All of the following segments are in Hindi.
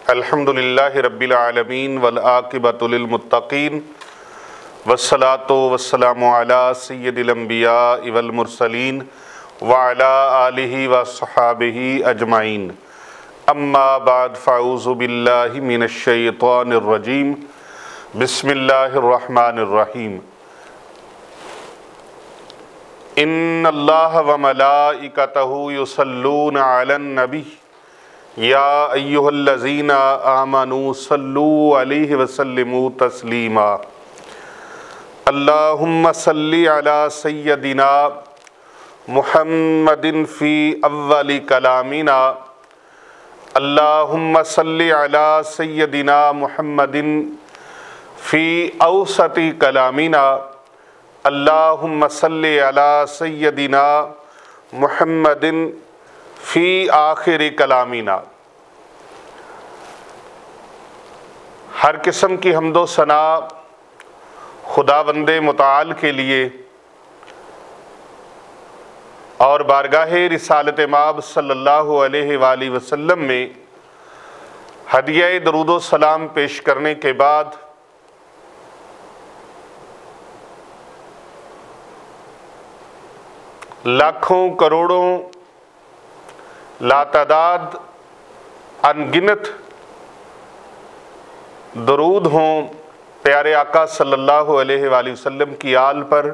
अल्हम्दुलिल्लाहि रब्बिल आलमीन वल आक़िबतु लिल मुत्तक़ीन वस्सलातु वस्सलामु अला सय्यिदिल अंबियाइ वल मुरसलीन व अला आलिहि व अस्हाबिहि अजमाइन। अम्मा बाद फ़अऊज़ु बिल्लाहि मिनश शैतानिर रजीम। बिस्मिल्लाहिर रहमानिर रहीम। इन्नल्लाह व मलाइकतहु युसल्लूना अलन नबी या अय्युहल्लज़ीना आमनू सल्लू अलैहि वसल्लिमू तस्लीमा। अल्लाहुम्मा सल्लि अला सय्यदिना मुहम्मदिन फ़ी अव्वलि कलामिना। अल्लाहुम्मा सल्लि अला सय्यदिना मुहम्मदिन फ़ी औसति कलामिना। अल्लाहुम्मा सल्लि अला सय्यदिना मुहम्मदिन फ़ी आखिरी कलामिना। हर किस्म की हम्दो सना खुदावंदे मुताल के लिए और बारगाहे रिसालत माब सल्लल्लाहु अलैहि वाली वसल्लम में हदिया दरूदो सलाम पेश करने के बाद लाखों करोड़ों लातादाद अनगिनत दरूद हों प्यारे आका सल्लल्लाहु अलैहि वसल्लम की आल पर,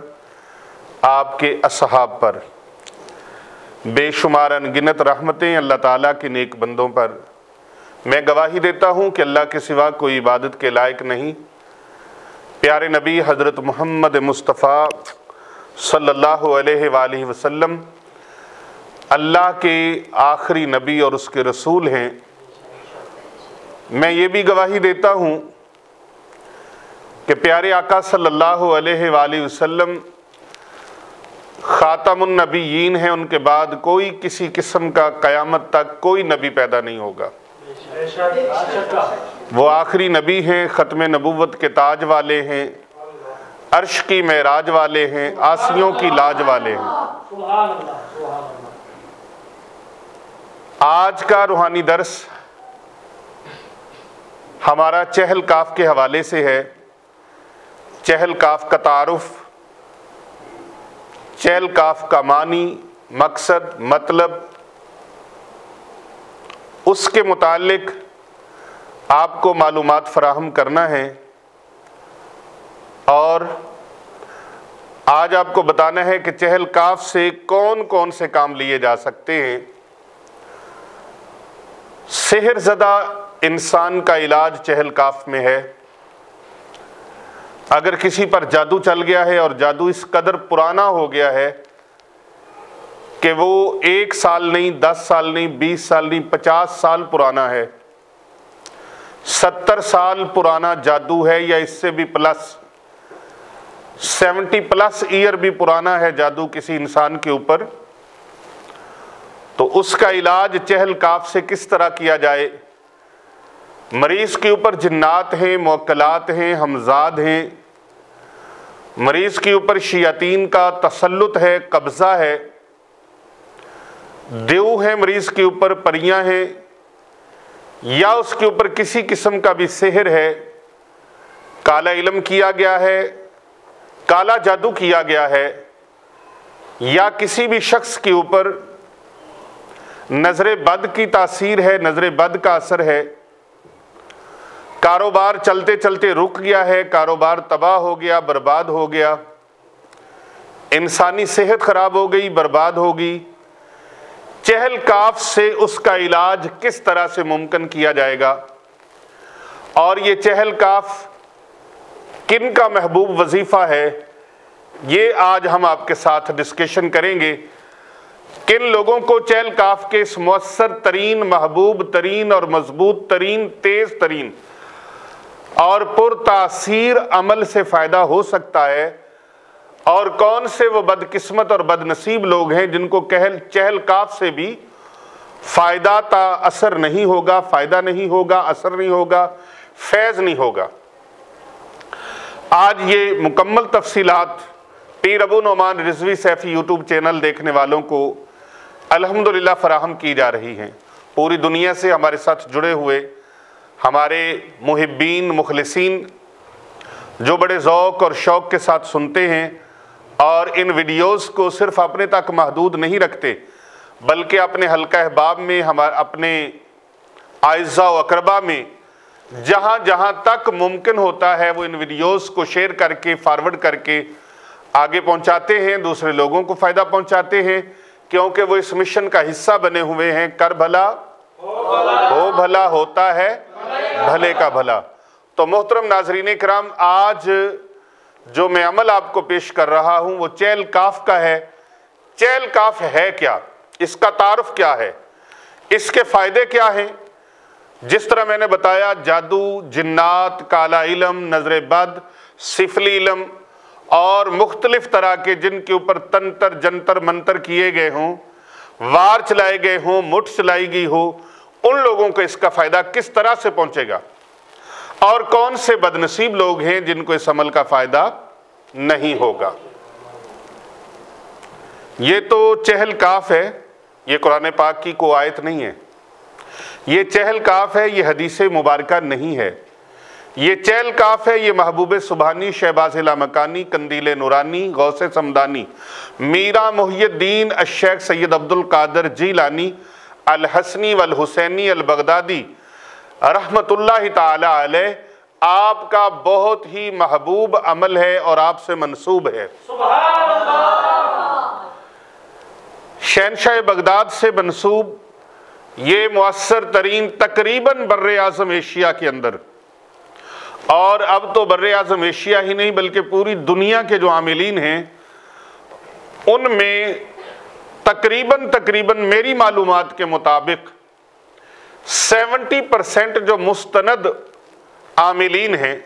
आपके असहाब पर। बेशुमार अनगिनत रहमतें अल्लाह ताला के नेक बंदों पर। मैं गवाही देता हूँ कि अल्लाह के सिवा कोई इबादत के लायक नहीं। प्यारे नबी हज़रत मोहम्मद मुस्तफ़ा सल्लल्लाहु अलैहि वसल्लम अल्लाह के आखिरी नबी और उसके रसूल हैं। मैं ये भी गवाही देता हूँ कि प्यारे आका सल्लल्लाहु अलैहि वसल्लम ख़ातमुन नबीयीन हैं। उनके बाद कोई किसी किस्म का क़यामत तक कोई नबी पैदा नहीं होगा। वो आखिरी नबी हैं, ख़त्म नबूवत के ताज वाले हैं, अर्श की मेराज वाले हैं, आसियों की लाज वाले हैं। आज का रूहानी दर्स हमारा चहल काफ के हवाले से है। चहल काफ का तारुफ, चहल काफ का मानी, मकसद, मतलब, उसके मुतालिक आपको मालूमात फराहम करना है और आज आपको बताना है कि चहल काफ से कौन कौन से काम लिए जा सकते हैं। सेहर ज़दा इंसान का इलाज चहल काफ में है। अगर किसी पर जादू चल गया है और जादू इस कदर पुराना हो गया है कि वो 1 साल नहीं, 10 साल नहीं, 20 साल नहीं, 50 साल पुराना है, 70 साल पुराना जादू है या इससे भी प्लस, 70+ ईयर भी पुराना है जादू किसी इंसान के ऊपर, तो उसका इलाज चहल काफ से किस तरह किया जाए। मरीज़ के ऊपर जिन्नात हैं, मुअक्कलात हैं, हमजाद हैं, मरीज़ के ऊपर शयातीन का तसल्लुत है, कब्ज़ा है, देव है, मरीज़ के ऊपर परियां हैं, या उसके ऊपर किसी किस्म का भी सेहर है, काला इल्म किया गया है, काला जादू किया गया है, या किसी भी शख्स के ऊपर नज़र बद की तासीर है, नज़र बद का असर है, कारोबार चलते चलते रुक गया है, कारोबार तबाह हो गया, बर्बाद हो गया, इंसानी सेहत खराब हो गई, बर्बाद होगी। चहल काफ से उसका इलाज किस तरह से मुमकिन किया जाएगा और ये चहल काफ किन का महबूब वजीफ़ा है, ये आज हम आपके साथ डिस्कशन करेंगे। किन लोगों को चहल काफ के इस मुअस्सर तरीन, महबूब तरीन और मजबूत तरीन, तेज तरीन और पुरतासीर अमल से फ़ायदा हो सकता है और कौन से वो बदकिस्मत और बदनसीब लोग हैं जिनको चहल काफ से भी फ़ायदा असर नहीं होगा, फ़ायदा नहीं होगा, असर नहीं होगा, फैज़ नहीं होगा। आज ये मुकम्मल तफसीलात पीर अबू नुमान रिजवी सैफ़ी यूट्यूब चैनल देखने वालों को अल्हम्दुलिल्लाह फराहम की जा रही हैं। पूरी दुनिया से हमारे साथ जुड़े हुए हमारे मुहिब्बीन मुखलिसीन जो बड़े ज़ौक़ और शौक़ के साथ सुनते हैं और इन वीडियोस को सिर्फ अपने तक महदूद नहीं रखते बल्कि अपने हल्का अहबाब में, हमारे अपने आइज़ा व अक़रबा में जहाँ जहाँ तक मुमकिन होता है वो इन वीडियोस को शेयर करके, फॉरवर्ड करके आगे पहुँचाते हैं, दूसरे लोगों को फ़ायदा पहुँचाते हैं, क्योंकि वो इस मिशन का हिस्सा बने हुए हैं। कर भला हो भला होता है भले का भला। तो मोहतरम नाज़रीन किराम, आज जो मैं अमल आपको पेश कर रहा हूँ वो चहल काफ का है। चहल काफ है क्या, इसका तारुफ क्या है, इसके फ़ायदे क्या हैं? जिस तरह मैंने बताया, जादू, जिन्नात, काला इलम, नजर बद, सिफली इलम और मुख्तलिफ तरह के जिनके ऊपर तंत्र जंतर मंतर किए गए हों, वार चलाए गए हों, मुठ चलाई गई हो, उन लोगों को इसका फ़ायदा किस तरह से पहुँचेगा और कौन से बदनसीब लोग हैं जिनको इस अमल का फ़ायदा नहीं होगा। ये तो चहल काफ है, ये कुरान पाक की कोई आयत नहीं है। ये चहल काफ है, ये हदीस मुबारका नहीं है। ये चहल काफ है, ये महबूब सुबहानी, शहबाज लामकानी, कंदील नूरानी, गौसे समदानी, मीरा मुहियुद्दीन अश-शेख सैयद अब्दुल कादिर जीलानी अल हसनी वल हुसैनी अल बगदादी रहमतुल्लाहि ताला अलैह आपका बहुत ही महबूब अमल है और आपसे मंसूब है। शहनशाह बगदाद से मंसूब ये मुअस्सर तरीन तकरीबन बर्रे आज़म एशिया के अंदर, और अब तो बर्रे आज़म एशिया ही नहीं बल्कि पूरी दुनिया के जो आमिलीन हैं उनमें तकरीबन मेरी मालूमात के मुताबिक 70% जो मुस्तनद आमिलीन हैं,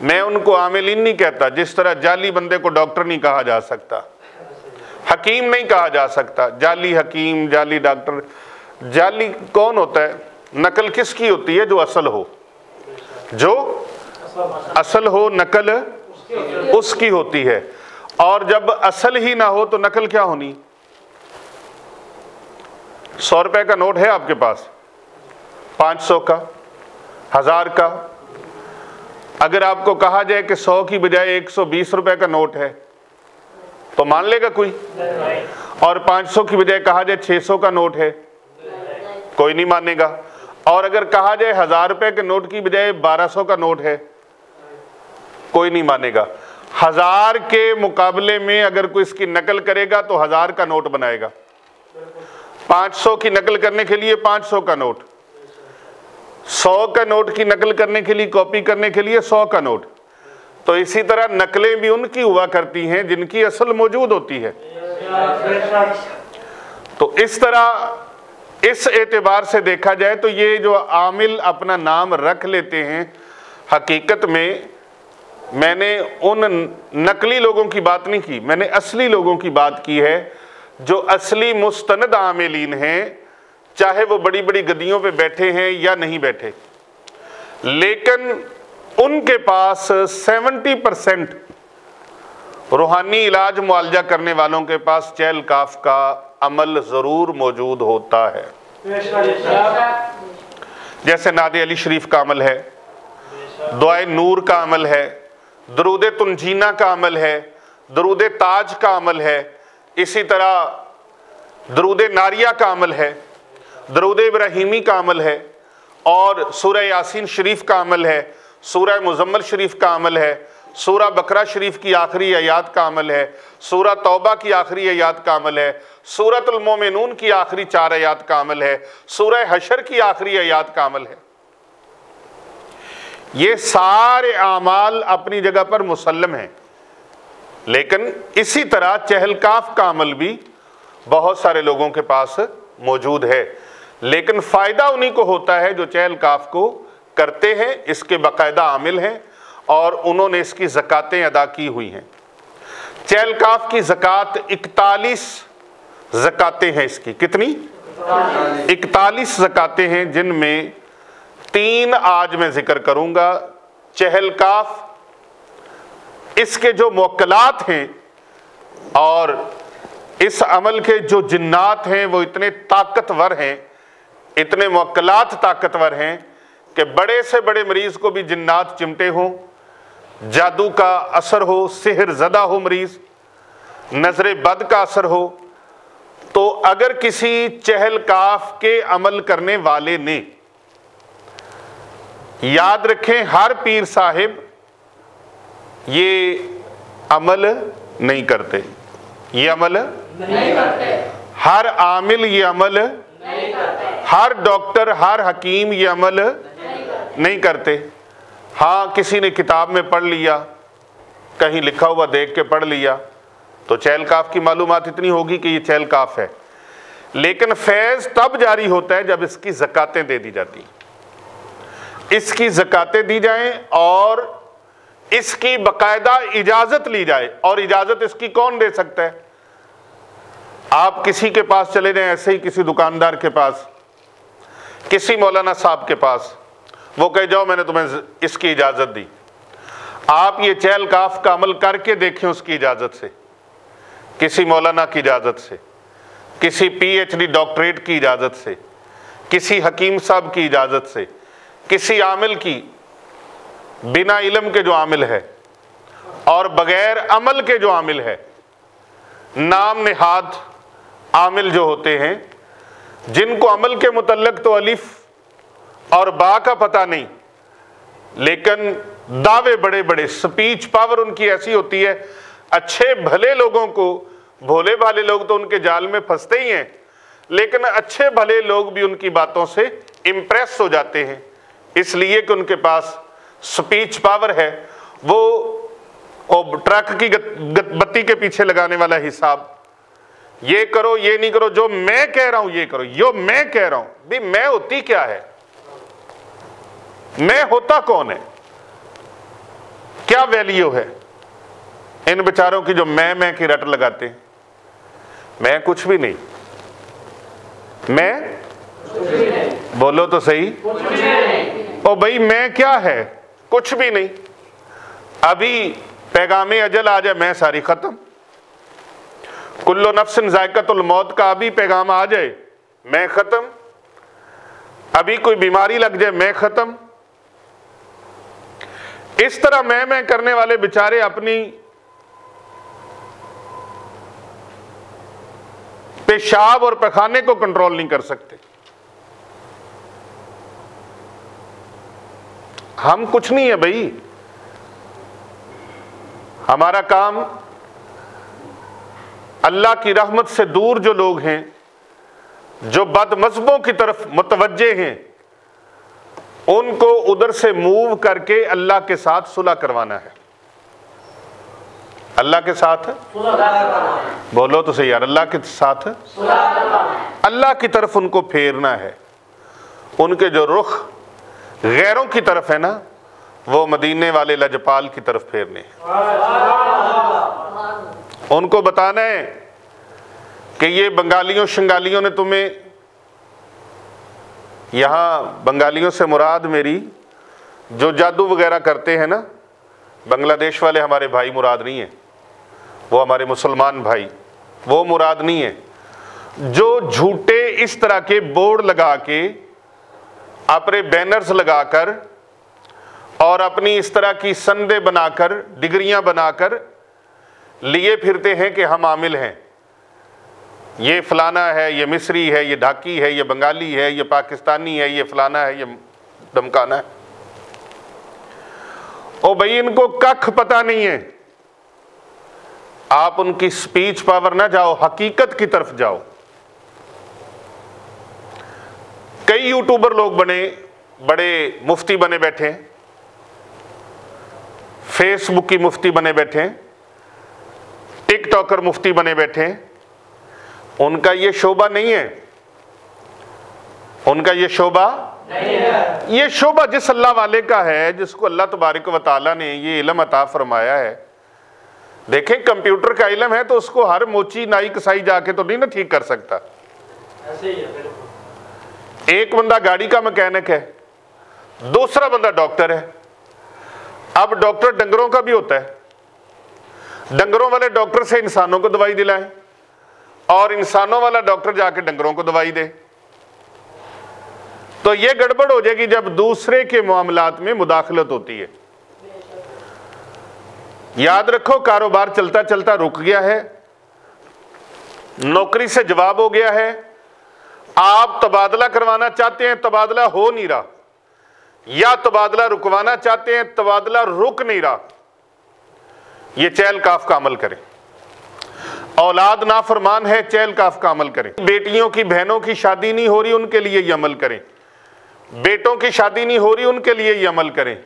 मैं उनको आमिलीन नहीं कहता, जिस तरह जाली बंदे को डॉक्टर नहीं कहा जा सकता, हकीम नहीं कहा जा सकता, जाली हकीम, जाली डॉक्टर। जाली कौन होता है? नकल किसकी होती है? जो असल हो, जो असल हो नकल उसकी होती है, और जब असल ही ना हो तो नकल क्या होनी? 100 रुपए का नोट है आपके पास, 500 का, 1000 का, अगर आपको कहा जाए कि 100 की बजाय 120 रुपए का नोट है तो मान लेगा कोई? और 500 की बजाय कहा जाए 600 का नोट है, कोई नहीं मानेगा। और अगर कहा जाए 1000 रुपए के नोट की बजाय 1200 का नोट है, कोई नहीं मानेगा। 1000 के मुकाबले में अगर कोई इसकी नकल करेगा तो 1000 का नोट बनाएगा, 500 की नकल करने के लिए 500 का नोट, 100 का नोट की नकल करने के लिए, कॉपी करने के लिए 100 का नोट। तो इसी तरह नकलें भी उनकी हुआ करती हैं जिनकी असल मौजूद होती है। तो इस तरह इस एतबार से देखा जाए तो ये जो आमिल अपना नाम रख लेते हैं, हकीकत में मैंने उन नकली लोगों की बात नहीं की, मैंने असली लोगों की बात की है जो असली मुस्तनद आमिलीन हैं, चाहे वो बड़ी बड़ी गद्दियों पे बैठे हैं या नहीं बैठे, लेकिन उनके पास 70% रूहानी इलाज मुआलजा करने वालों के पास चहल काफ का अमल ज़रूर मौजूद होता है। जैसे नादे अली शरीफ का अमल है, दुआए नूर का अमल है, दरूद तुंजीना का अमल है, दरूद ताज का अमल है, इसी तरह दरूद नारिया का अमल है, दरूद इब्राहिमी का अमल है, और सूरह यासीन शरीफ का अमल है, सूरह मुज़म्मिल शरीफ का अमल है, सूरह बकरा शरीफ की आखिरी आयात का अमल है, सूरह तौबा की आखिरी आयात का अमल है, सूरतुल मोमिनून की आखिरी 4 आयात का अमल है, सूरह हशर की आखिरी आयात का अमल है। ये सारे आमाल अपनी जगह पर मुसल्लम हैं, लेकिन इसी तरह चहल काफ का अमल भी बहुत सारे लोगों के पास मौजूद है, लेकिन फ़ायदा उन्हीं को होता है जो चहल काफ को करते हैं, इसके बाकायदा आमिल हैं और उन्होंने इसकी ज़कातें अदा की हुई हैं। चहल काफ की ज़कात 41 ज़कातें हैं इसकी। कितनी? 41 ज़कातें हैं, जिनमें 3 आज मैं जिक्र करूंगा। चहल काफ, इसके जो मुवक्कलात हैं और इस अमल के जो जिन्नात हैं वो इतने ताकतवर हैं इतने मुअक्कलात ताकतवर हैं कि बड़े से बड़े मरीज को भी जिन्नात चिमटे हों, जादू का असर हो, सिहर ज़दा हो मरीज, नजर बद का असर हो, तो अगर किसी चहल काफ के अमल करने वाले ने, याद रखें हर पीर साहिब ये अमल नहीं करते, ये अमल नहीं करते, हर आमिल ये अमल नहीं करते, हर डॉक्टर हर हकीम ये अमल नहीं करते। हाँ, किसी ने किताब में पढ़ लिया, कहीं लिखा हुआ देख के पढ़ लिया, तो चहल काफ की मालूमात इतनी होगी कि ये चहल काफ है, लेकिन फैज़ तब जारी होता है जब इसकी ज़कातें दे दी जाती, इसकी ज़कातें दी जाएं और इसकी बाकायदा इजाज़त ली जाए। और इजाज़त इसकी कौन दे सकता है? आप किसी के पास चले जाएं, ऐसे ही किसी दुकानदार के पास, किसी मौलाना साहब के पास, वो कहे जाओ मैंने तुम्हें इसकी इजाज़त दी, आप ये चहल काफ का अमल करके देखें उसकी इजाज़त से, किसी मौलाना की इजाज़त से, किसी PhD डॉक्टरेट की इजाज़त से, किसी हकीम साहब की इजाज़त से, किसी आमिल की, बिना इल्म के जो आमिल है और बगैर अमल के जो आमिल है, नाम नेहाद आमिल जो होते हैं, जिनको अमल के मुतल्लिक तो अलिफ और बा का पता नहीं, लेकिन दावे बड़े बड़े, स्पीच पावर उनकी ऐसी होती है, अच्छे भले लोगों को, भोले भाले लोग तो उनके जाल में फंसते ही हैं, लेकिन अच्छे भले लोग भी उनकी बातों से इम्प्रेस हो जाते हैं, इसलिए कि उनके पास स्पीच पावर है। वो ट्रक की बत्ती के पीछे लगाने वाला हिसाब, ये करो ये नहीं करो, जो मैं कह रहा हूं ये करो, जो मैं कह रहा हूं। भी मैं होती क्या है? मैं होता कौन है? क्या वैल्यू है इन बेचारों की जो मैं की रट लगाते हैं? मैं कुछ भी नहीं। मैं बोलो तो सही। ओ भाई, मैं क्या है? कुछ भी नहीं। अभी पैगामे अजल आ जाए, मैं सारी खत्म। कुल्लो नफ्सिन जायकातुल मौत का अभी पैगाम आ जाए, मैं खत्म। अभी कोई बीमारी लग जाए, मैं खत्म। इस तरह मैं करने वाले बेचारे अपनी पेशाब और पैखाने को कंट्रोल नहीं कर सकते। हम कुछ नहीं है भाई। हमारा काम अल्लाह की रहमत से दूर जो लोग हैं, जो बदमज़हबों की तरफ मुतवज्जे हैं, उनको उधर से मूव करके अल्लाह के साथ सुलह करवाना है। अल्लाह के साथ बोलो तो सही यार, अल्लाह के साथ अल्लाह की तरफ उनको फेरना है। उनके जो रुख गैरों की तरफ है ना, वो मदीने वाले लजपाल की तरफ फेरने हैं। उनको बताना है कि ये बंगालियों शंगालियों ने तुम्हें, यहाँ बंगालियों से मुराद मेरी जो जादू वगैरह करते हैं ना, बांग्लादेश वाले हमारे भाई मुराद नहीं है, वो हमारे मुसलमान भाई, वो मुराद नहीं है। जो झूठे इस तरह के बोर्ड लगा के, अपने बैनर्स लगाकर और अपनी इस तरह की संदे बनाकर, डिग्रियां बनाकर लिए फिरते हैं कि हम आमिल हैं, ये फलाना है, ये मिस्री है, ये ढाकी है, ये बंगाली है, ये पाकिस्तानी है, ये फलाना है, ये धमकाना है। ओ भाई, इनको कख पता नहीं है। आप उनकी स्पीच पावर ना जाओ, हकीकत की तरफ जाओ। कई यूट्यूबर लोग बने, बड़े मुफ्ती बने बैठे हैं, फेसबुक की मुफ्ती बने बैठे हैं, टिकटॉकर मुफ्ती बने बैठे हैं। उनका ये शोभा नहीं है, उनका ये शोभा नहीं है। ये शोभा जिस अल्लाह वाले का है, जिसको अल्लाह तबारक व तआला ने ये इल्म अता फरमाया है। देखें, कंप्यूटर का इल्म है तो उसको हर मोची नाई कसाई जाके तो नहीं ना ठीक कर सकता। ऐसे ही है। एक बंदा गाड़ी का मैकेनिक है, दूसरा बंदा डॉक्टर है। अब डॉक्टर डंगरों का भी होता है, डंगरों वाले डॉक्टर से इंसानों को दवाई दिलाएं, और इंसानों वाला डॉक्टर जाके डंगरों को दवाई दे। तो ये गड़बड़ हो जाएगी जब दूसरे के मामलात में मुदाखलत होती है। याद रखो, कारोबार चलता चलता रुक गया है, नौकरी से जवाब हो गया है, आप तबादला करवाना चाहते हैं, तबादला हो नहीं रहा, या तबादला रुकवाना चाहते हैं, तबादला रुक नहीं रहा, ये चहल काफ का अमल करें। औलाद नाफरमान है, चहल काफ का अमल करें। बेटियों की बहनों की शादी नहीं हो रही, उनके लिए ये अमल करें। बेटों की शादी नहीं हो रही, उनके लिए ये अमल करें।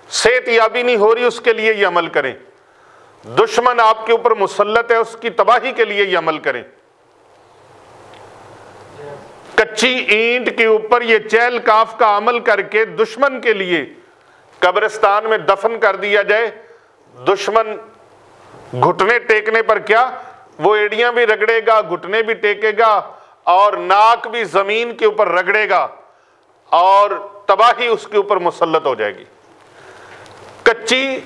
सेहत याबी नहीं हो रही, उसके लिए ये अमल करें। दुश्मन आपके ऊपर मुसल्लत है, उसकी तबाही के लिए ये अमल करें। कच्ची ईंट के ऊपर ये चहल काफ का अमल करके दुश्मन के लिए कब्रिस्तान में दफन कर दिया जाए। दुश्मन घुटने टेकने पर क्या, वो एड़ियां भी रगड़ेगा, घुटने भी टेकेगा और नाक भी जमीन के ऊपर रगड़ेगा और तबाही उसके ऊपर मुसल्लत हो जाएगी। कच्ची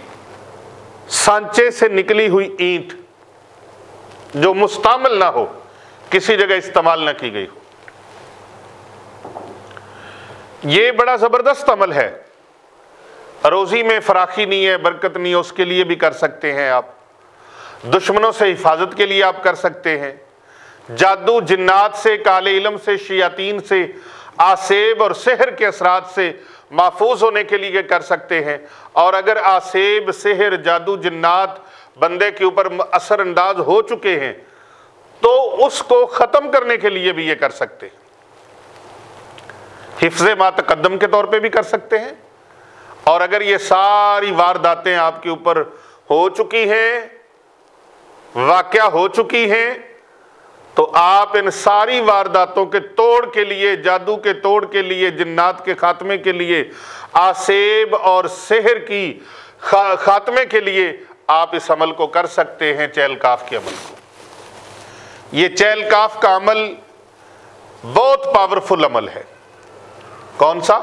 सांचे से निकली हुई ईंट जो मुस्तामिल ना हो, किसी जगह इस्तेमाल ना की गई हो, ये बड़ा जबरदस्त अमल है। रोजी में फराखी नहीं है, बरकत नहीं है, उसके लिए भी कर सकते हैं आप। दुश्मनों से हिफाजत के लिए आप कर सकते हैं। जादू जिन्नात से, काले इल्म से, शयातीन से, आसेब और सेहर के असरात से महफूज होने के लिए कर सकते हैं। और अगर आसेब, सेहर, जादू, जिन्नात बंदे के ऊपर असरअंदाज हो चुके हैं तो उसको ख़त्म करने के लिए भी ये कर सकते हैं। हिफ्ज़े मा तक़द्दम के तौर पे भी कर सकते हैं। और अगर ये सारी वारदातें आपके ऊपर हो चुकी हैं, वाक़या हो चुकी हैं, तो आप इन सारी वारदातों के तोड़ के लिए, जादू के तोड़ के लिए, जिन्नात के खात्मे के लिए, आसेब और सेहर की खात्मे के लिए आप इस अमल को कर सकते हैं, चहल काफ के अमल को। ये चहल काफ का अमल बहुत पावरफुल अमल है। कौन सा?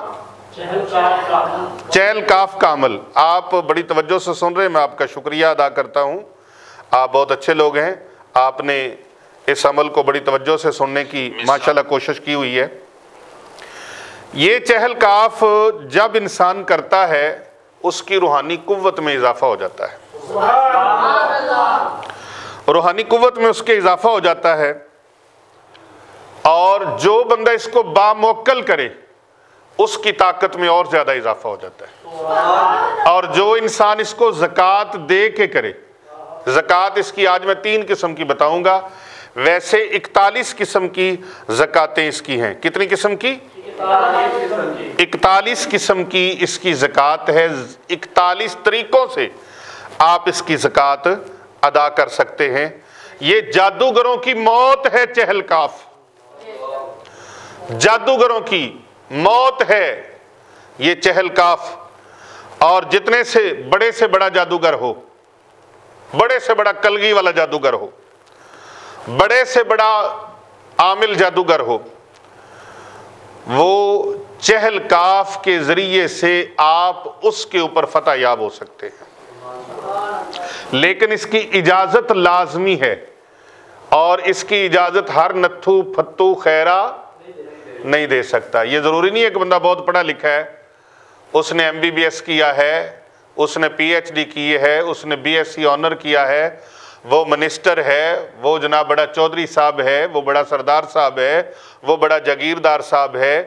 चहल काफ का अमल। आप बड़ी तवज्जो से सुन रहे हैं, मैं आपका शुक्रिया अदा करता हूं। आप बहुत अच्छे लोग हैं, आपने इस अमल को बड़ी तवज्जो से सुनने की माशाल्लाह कोशिश की हुई है। ये चहल काफ जब इंसान करता है उसकी रूहानी कुव्वत में इजाफा हो जाता है, रूहानी कुव्वत में उसके इजाफा हो जाता है। और जो बंदा इसको बामुअक्कल करे उसकी ताकत में और ज्यादा इजाफा हो जाता है। और जो इंसान इसको ज़कात दे के करे, ज़कात इसकी आज मैं 3 किस्म की बताऊंगा, वैसे 41 किस्म की ज़कातें इसकी हैं। कितनी किस्म की? 41 किस्म की इसकी ज़कात है। 41 तरीकों से आप इसकी ज़कात अदा कर सकते हैं। ये जादूगरों की मौत है चहल काफ, जादूगरों की मौत है ये चहल काफ। और जितने से बड़ा जादूगर हो, बड़े से बड़ा कलगी वाला जादूगर हो, बड़े से बड़ा आमिल जादूगर हो, वो चहल काफ के जरिए से आप उसके ऊपर फतह याब हो सकते हैं। लेकिन इसकी इजाजत लाजमी है और इसकी इजाजत हर नत्थू फत्तू खैरा नहीं दे सकता। ये जरूरी नहीं है कि बंदा बहुत पढ़ा लिखा है, उसने MBBS किया है, उसने PhD की है, उसने BSc ऑनर किया है, वो मिनिस्टर है, वो जनाब बड़ा चौधरी साहब है, वो बड़ा सरदार साहब है, वो बड़ा जागीरदार साहब है,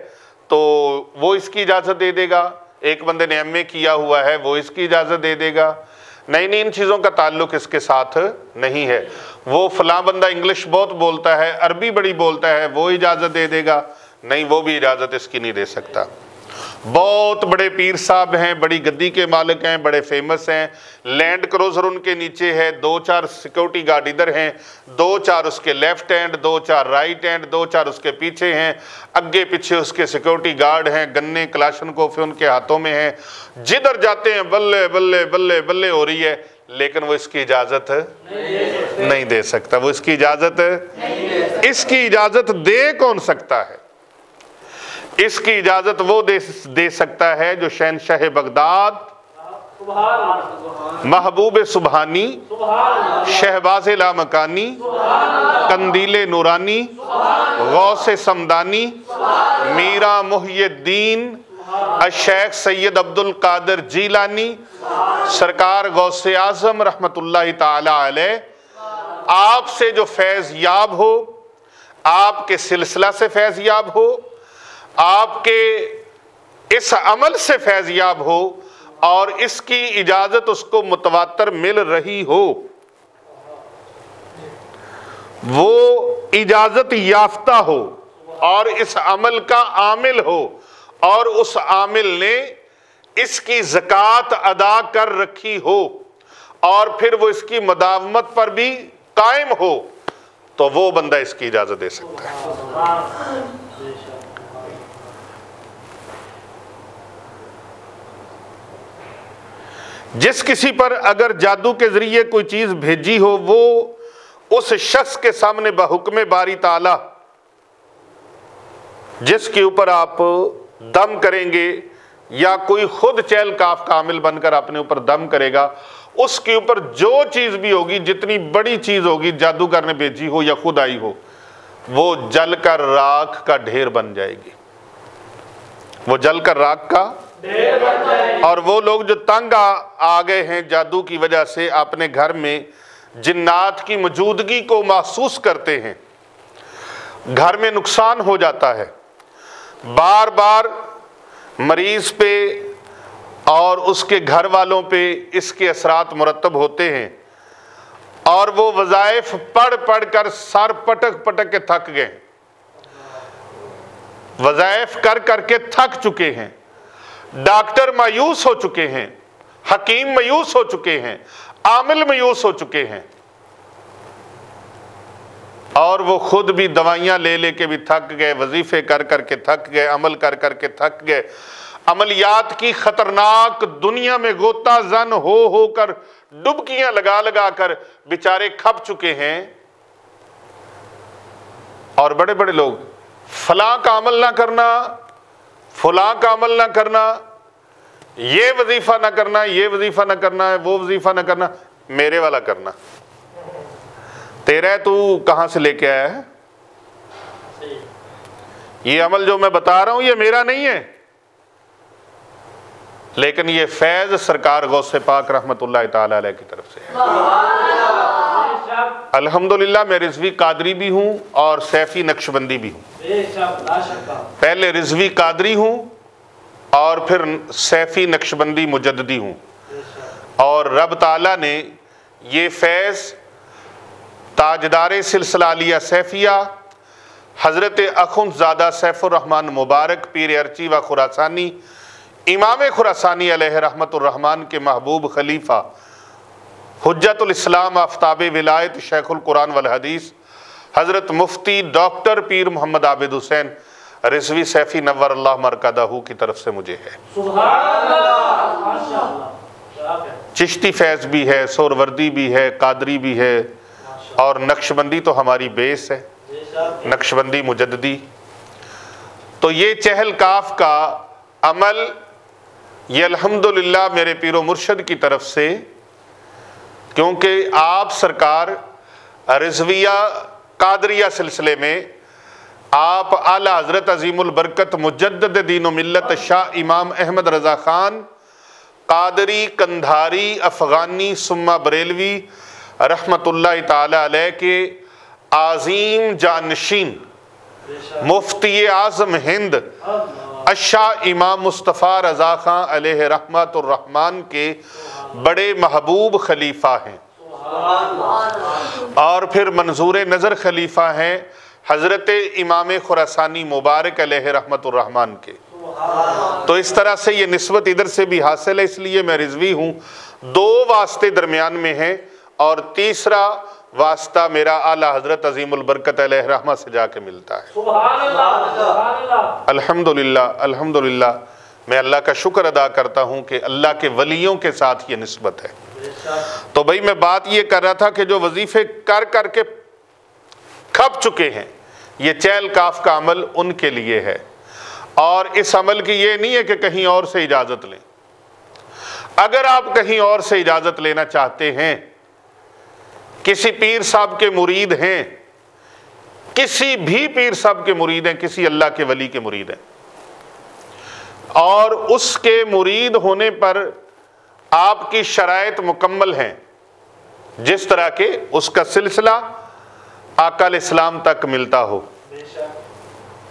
तो वो इसकी इजाज़त दे देगा। एक बंदे ने MA किया हुआ है, वो इसकी इजाज़त दे देगा। नहीं, इन चीज़ों का ताल्लुक इसके साथ नहीं है। वो फलां बंदा इंग्लिश बहुत बोलता है, अरबी बड़ी बोलता है, वो इजाज़त दे देगा, नहीं, वो भी इजाज़त इसकी नहीं दे सकता। बहुत बड़े पीर साहब हैं, बड़ी गद्दी के मालिक हैं, बड़े फेमस हैं, लैंड क्रूजर उनके नीचे है, 2-4 सिक्योरिटी गार्ड इधर हैं, 2-4 उसके लेफ्ट हैंड, 2-4 राइट हैंड, 2-4 उसके पीछे हैं, आगे पीछे उसके सिक्योरिटी गार्ड हैं, गन्ने कलाशनकोफ उनके हाथों में हैं। जिधर जाते हैं बल्ले बल्ले बल्ले बल्ले हो रही है, लेकिन वो इसकी इजाज़त नहीं दे सकता। वो इसकी इजाज़त, इसकी इजाज़त दे कौन सकता है? इसकी इजाजत वो दे सकता है जो शहनशाह बगदाद महबूब सुबहानी, शहबाज लामकानी, कंदीले नूरानी, गौसे समदानी, मीरा मुहियुद्दीन, शेख सैयद अब्दुल कादिर जीलानी, सरकार गौसे आजम रहमतुल्लाहि ताला अलैह आपसे जो फैज़ याब हो, आपके सिलसिला से फैज़ याब हो, आपके इस अमल से फैज़ याब हो और इसकी इजाज़त उसको मुतवातर मिल रही हो, वो इजाज़त याफ्ता हो और इस अमल का आमिल हो और उस आमिल ने इसकी ज़कात अदा कर रखी हो और फिर वो इसकी मदावमत पर भी कायम हो, तो वो बंदा इसकी इजाज़त दे सकता है। जिस किसी पर अगर जादू के ज़रिए कोई चीज़ भेजी हो, वो उस शख्स के सामने बहुक्म बारी ताला जिसके ऊपर आप दम करेंगे या कोई खुद चैल काफ का आमिल बनकर अपने ऊपर दम करेगा, उसके ऊपर जो चीज़ भी होगी, जितनी बड़ी चीज़ होगी जादूगर ने भेजी हो या खुद आई हो, वो जलकर राख का ढेर बन जाएगी। वो जलकर राख का ढेर बन जाएगी। और वो लोग जो तंग आ गए हैं जादू की वजह से, अपने घर में जिन्नात की मौजूदगी को महसूस करते हैं, घर में नुकसान हो जाता है, बार बार मरीज पे और उसके घर वालों पे इसके असरात मुरतब होते हैं और वो वज़ाइफ पढ़ पढ़ कर सर पटक पटक के थक गए, वज़ाइफ कर करके थक चुके हैं, डॉक्टर मायूस हो चुके हैं, हकीम मायूस हो चुके हैं, आमिल मायूस हो चुके हैं और वो खुद भी दवाइयाँ ले लेके भी थक गए, वजीफे कर करके थक गए, अमल कर करके थक गए, अमलियात की खतरनाक दुनिया में गोता जन हो कर डुबकियां लगा लगा कर बेचारे खप चुके हैं। और बड़े बड़े लोग फलां का अमल ना करना, फलां का अमल ना करना, ये वजीफा ना करना, ये वजीफा ना करना, वो वजीफा ना करना, मेरे वाला करना। तेरा तू कहां से लेके आया है? ये अमल जो मैं बता रहा हूं ये मेरा नहीं है, लेकिन ये फैज सरकार गौसे पाक रहमतुल्लाह ताला अलैह की तरफ से है। अल्हम्दुलिल्लाह मैं रिजवी कादरी भी हूं और सैफी नक्शबंदी भी हूं। पहले रिजवी कादरी हूं और फिर सैफी नक्शबंदी मुजद्दी हूं और रब ताला ने ये फैज़ ताजदार सिलसिला अलिया सैफिया हज़रत अखुंज़ादा सैफुर रहमान मुबारक पीर अर्ची व खुरासानी इमाम खुरासानी अलैह रहमतुर रहमान के महबूब खलीफा हुज्जतुल इस्लाम आफ्ताब विलायत शेखुल कुरान वल हदीस हज़रत मुफ्ती डॉक्टर पीर मोहम्मद आबिद हुसैन रिजवी सैफी नव्वर अल्लाह मरकदहू की तरफ से मुझे है। चिश्ती फैज़ भी है, सोरवर्दी भी है, कादरी भी है और नक्शबंदी तो हमारी बेस है, नक्शबंदी मुजद्दी। तो ये चहल काफ का अमल ये अल्हम्दुलिल्लाह मेरे पीरो मुर्शद की तरफ से, क्योंकि आप सरकार रिजविया कादरिया सिलसिले में आप आला हज़रत अज़ीमुल बरकत मुजद्दिद दीन व मिल्लत शाह इमाम अहमद रज़ा ख़ान कादरी कंधारी अफ़गानी सुम्मा बरेलवी रहमतुल्लाह ताला अलैह के आज़ीम जानशीन मुफ्ती आज़म हिंद अशाह इमाम मुस्तफ़ा रज़ा ख़ान अलैहि रहमतुर रहमान के बड़े महबूब खलीफा हैं और फिर मंजूर नज़र खलीफा हैं हज़रत इमाम खुरासानी मुबारक अलैहि रहमतुर रहमान के। तो इस तरह से ये निस्बत इधर से भी हासिल है, इसलिए मैं रिजवी हूँ। दो वास्ते दरमियान में हैं और तीसरा वास्ता मेरा आला हज़रत अज़ीमुल बरकत अलैहि रहमत से जाके मिलता है। अल्हम्दुलिल्लाह अल्हम्दुलिल्लाह मैं अल्लाह का शुक्र अदा करता हूँ कि अल्लाह के वलियों के साथ ये निस्बत है। तो भाई मैं बात ये कर रहा था कि जो वजीफ़े कर कर के खप चुके हैं, ये चैल काफ का अमल उनके लिए है और इस अमल की ये नहीं है कि कहीं और से इजाज़त लें। अगर आप कहीं और से इजाजत लेना चाहते हैं, किसी पीर साहब के मुरीद हैं, किसी भी पीर साहब के मुरीद हैं, किसी अल्लाह के वली के मुरीद हैं, और उसके मुरीद होने पर आपकी शराइत मुकम्मल हैं, जिस तरह के उसका सिलसिला आका इस्लाम तक मिलता हो,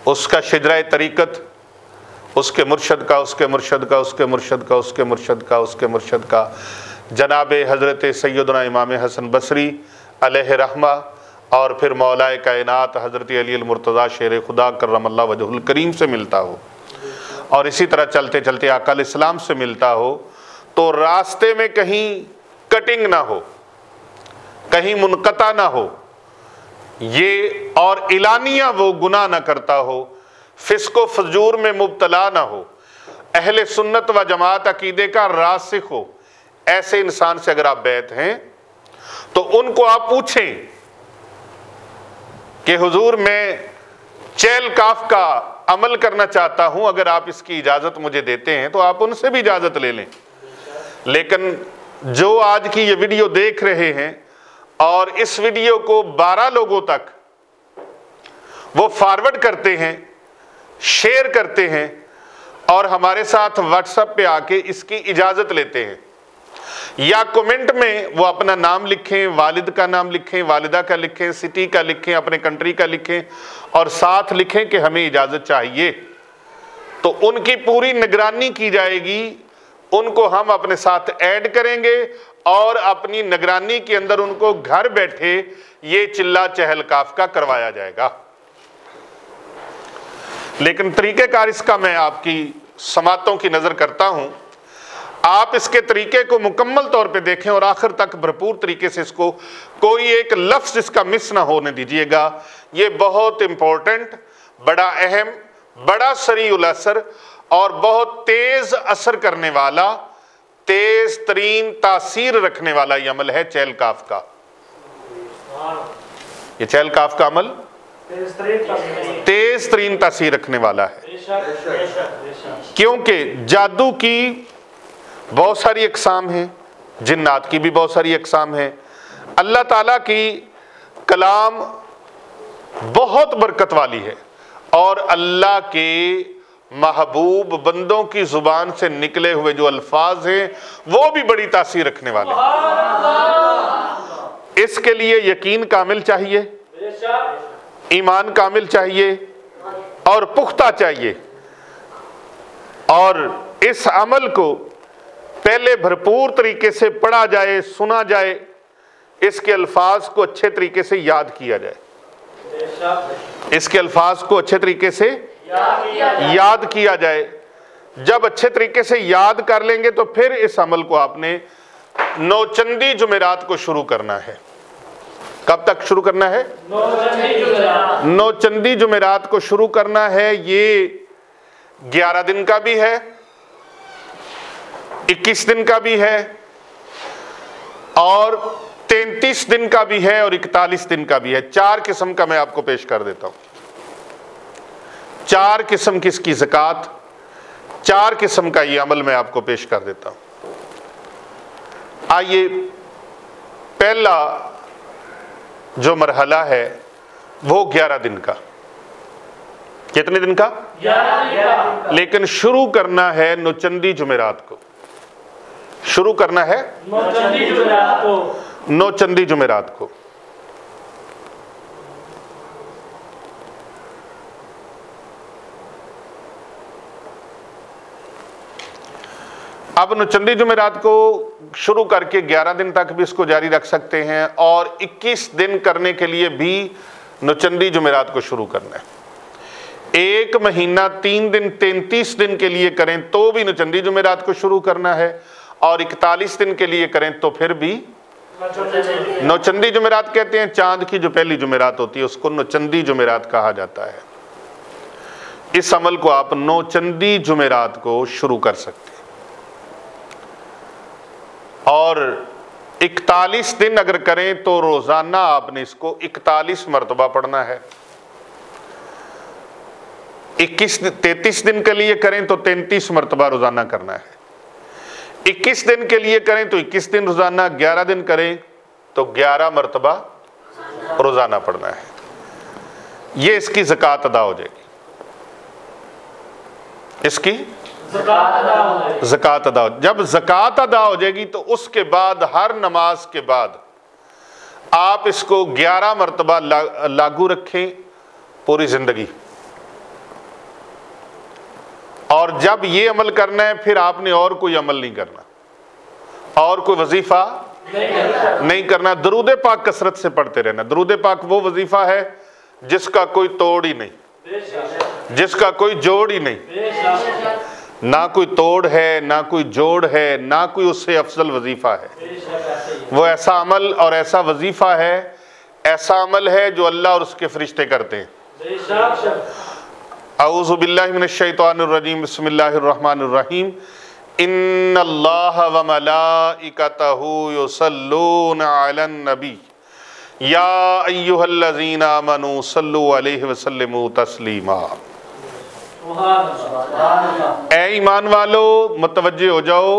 उसका शिजरा तरीक़त उसके मुर्शद का, उसके मुर्शद का, उसके मुर्शद का, उसके मुर्शद का, उसके मुर्शद का, जनाब हज़रत सैयदना इमाम हसन बसरी अलैहि रहमा, और फिर मौलाए कायनात हज़रत अली मुर्तज़ा शेर खुदा करमल्लाह वजहुल करीम से मिलता हो, और इसी तरह चलते चलते आका इस्लाम से मिलता हो, तो रास्ते में कहीं कटिंग ना हो, कहीं मुनक़ता ना हो, ये और इलानिया वो गुनाह ना करता हो, फिस्को फजूर में मुब्तला ना हो, अहले सुन्नत व जमात अकीदे का रासिख हो, ऐसे इंसान से अगर आप बैत हैं तो उनको आप पूछें कि हुजूर मैं चैल काफ का अमल करना चाहता हूं, अगर आप इसकी इजाजत मुझे देते हैं तो आप उनसे भी इजाजत ले लें। लेकिन जो आज की ये वीडियो देख रहे हैं और इस वीडियो को 12 लोगों तक वो फॉरवर्ड करते हैं, शेयर करते हैं, और हमारे साथ व्हाट्सएप पे आके इसकी इजाजत लेते हैं, या कमेंट में वो अपना नाम लिखें, वालिद का नाम लिखें, वालिदा का लिखें, सिटी का लिखें, अपने कंट्री का लिखें, और साथ लिखें कि हमें इजाजत चाहिए, तो उनकी पूरी निगरानी की जाएगी, उनको हम अपने साथ ऐड करेंगे और अपनी निगरानी के अंदर उनको घर बैठे ये चिल्ला चहलकाफ का करवाया जाएगा। लेकिन तरीक़ेकार इसका मैं आपकी समातों की नज़र करता हूँ, आप इसके तरीके को मुकम्मल तौर पे देखें और आखिर तक भरपूर तरीके से इसको, कोई एक लफ्ज़ इसका मिस ना होने दीजिएगा। ये बहुत इम्पोर्टेंट, बड़ा अहम, बड़ा सरीउल असर और बहुत तेज़ असर करने वाला, तेज़ तरीन तासीर रखने वाला ये अमल है चैल काफ का। ये चैल काफ का अमल तेज तरीन तासीर रखने वाला है, क्योंकि जादू की बहुत सारी अक़साम हैं, जिन्नात की भी बहुत सारी अक़साम हैं। अल्लाह ताला की कलाम बहुत बरकत वाली है, और अल्लाह के महबूब बंदों की ज़ुबान से निकले हुए जो अल्फाज हैं वो भी बड़ी तासीर रखने वाले हैं। इसके लिए यकीन कामिल चाहिए, ईमान कामिल चाहिए और पुख्ता चाहिए, और इस अमल को पहले भरपूर तरीके से पढ़ा जाए, सुना जाए, इसके अल्फाज को अच्छे तरीके से याद किया जाए, इसके अल्फाज को अच्छे तरीके से याद किया जाए। जब अच्छे तरीके से याद कर लेंगे तो फिर इस अमल को आपने नौचंदी जुमेरात को शुरू करना है। कब तक शुरू करना है? नौचंदी जुमेरात को शुरू करना है। ये 11 दिन का भी है, 21 दिन का भी है, और 33 दिन का भी है, और 41 दिन का भी है। 4 किस्म का मैं आपको पेश कर देता हूं। 4 किस्म की इसकी ज़कात, 4 किस्म का ये अमल मैं आपको पेश कर देता हूं। आइए, पहला जो मरहला है वो 11 दिन का। कितने दिन का? 11। लेकिन शुरू करना है नौचंदी जुमेरात को, शुरू करना है नौचंदी जुमेरात को। अब नौचंदी जुमेरात को शुरू करके 11 दिन तक भी इसको जारी रख सकते हैं, और 21 दिन करने के लिए भी नौचंदी जुमेरात को शुरू करना है। 1 महीना 3 दिन 33 दिन के लिए करें तो भी नौचंदी जुमेरात को शुरू करना है, और 41 दिन के लिए करें तो फिर भी नौचंदी जुमेरात कहते हैं। चांद की जो पहली जुमेरात होती है उसको नौचंदी जुमेरात कहा जाता है। इस अमल को आप नौचंदी जुमेरात को शुरू कर सकते हैं, और 41 दिन अगर करें तो रोजाना आपने इसको 41 मरतबा पढ़ना है। 33 दिन के लिए करें तो 33 मरतबा रोजाना करना है। 21 दिन के लिए करें तो 21 दिन रोजाना, 11 दिन करें तो 11 मरतबा रोजाना पढ़ना है। ये इसकी ज़कात अदा हो जाएगी, इसकी ज़कात अदा हो। जब ज़कात अदा हो जाएगी तो उसके बाद हर नमाज के बाद आप इसको 11 मरतबा लागू रखें पूरी जिंदगी। और जब ये अमल करना है फिर आपने और कोई अमल नहीं करना, और कोई वजीफा नहीं करना। दरूद पाक कसरत से पढ़ते रहना। दरूद पाक वो वजीफा है जिसका कोई तोड़ ही नहीं, जिसका कोई जोड़ ही नहीं, ना कोई तोड़ है ना कोई जोड़ है, ना कोई उससे अफजल वजीफा है। वो ऐसा अमल और ऐसा वजीफा है, ऐसा अमल है जो अल्लाह और उसके फरिश्ते करते हैं। औज़ु बिल्लाहि मिनश शैतानिर रजीम, बिस्मिल्लाहिर रहमानिर रहीम। इन्नल्लाह व मलाइकतहु युसल्लूना अलन नबी या अय्युहल्लज़ीना आमनू सल्लु अलैहि व सल्लिमू तस्लीमा। ऐ ईमान वालो मुतवज्जे हो जाओ।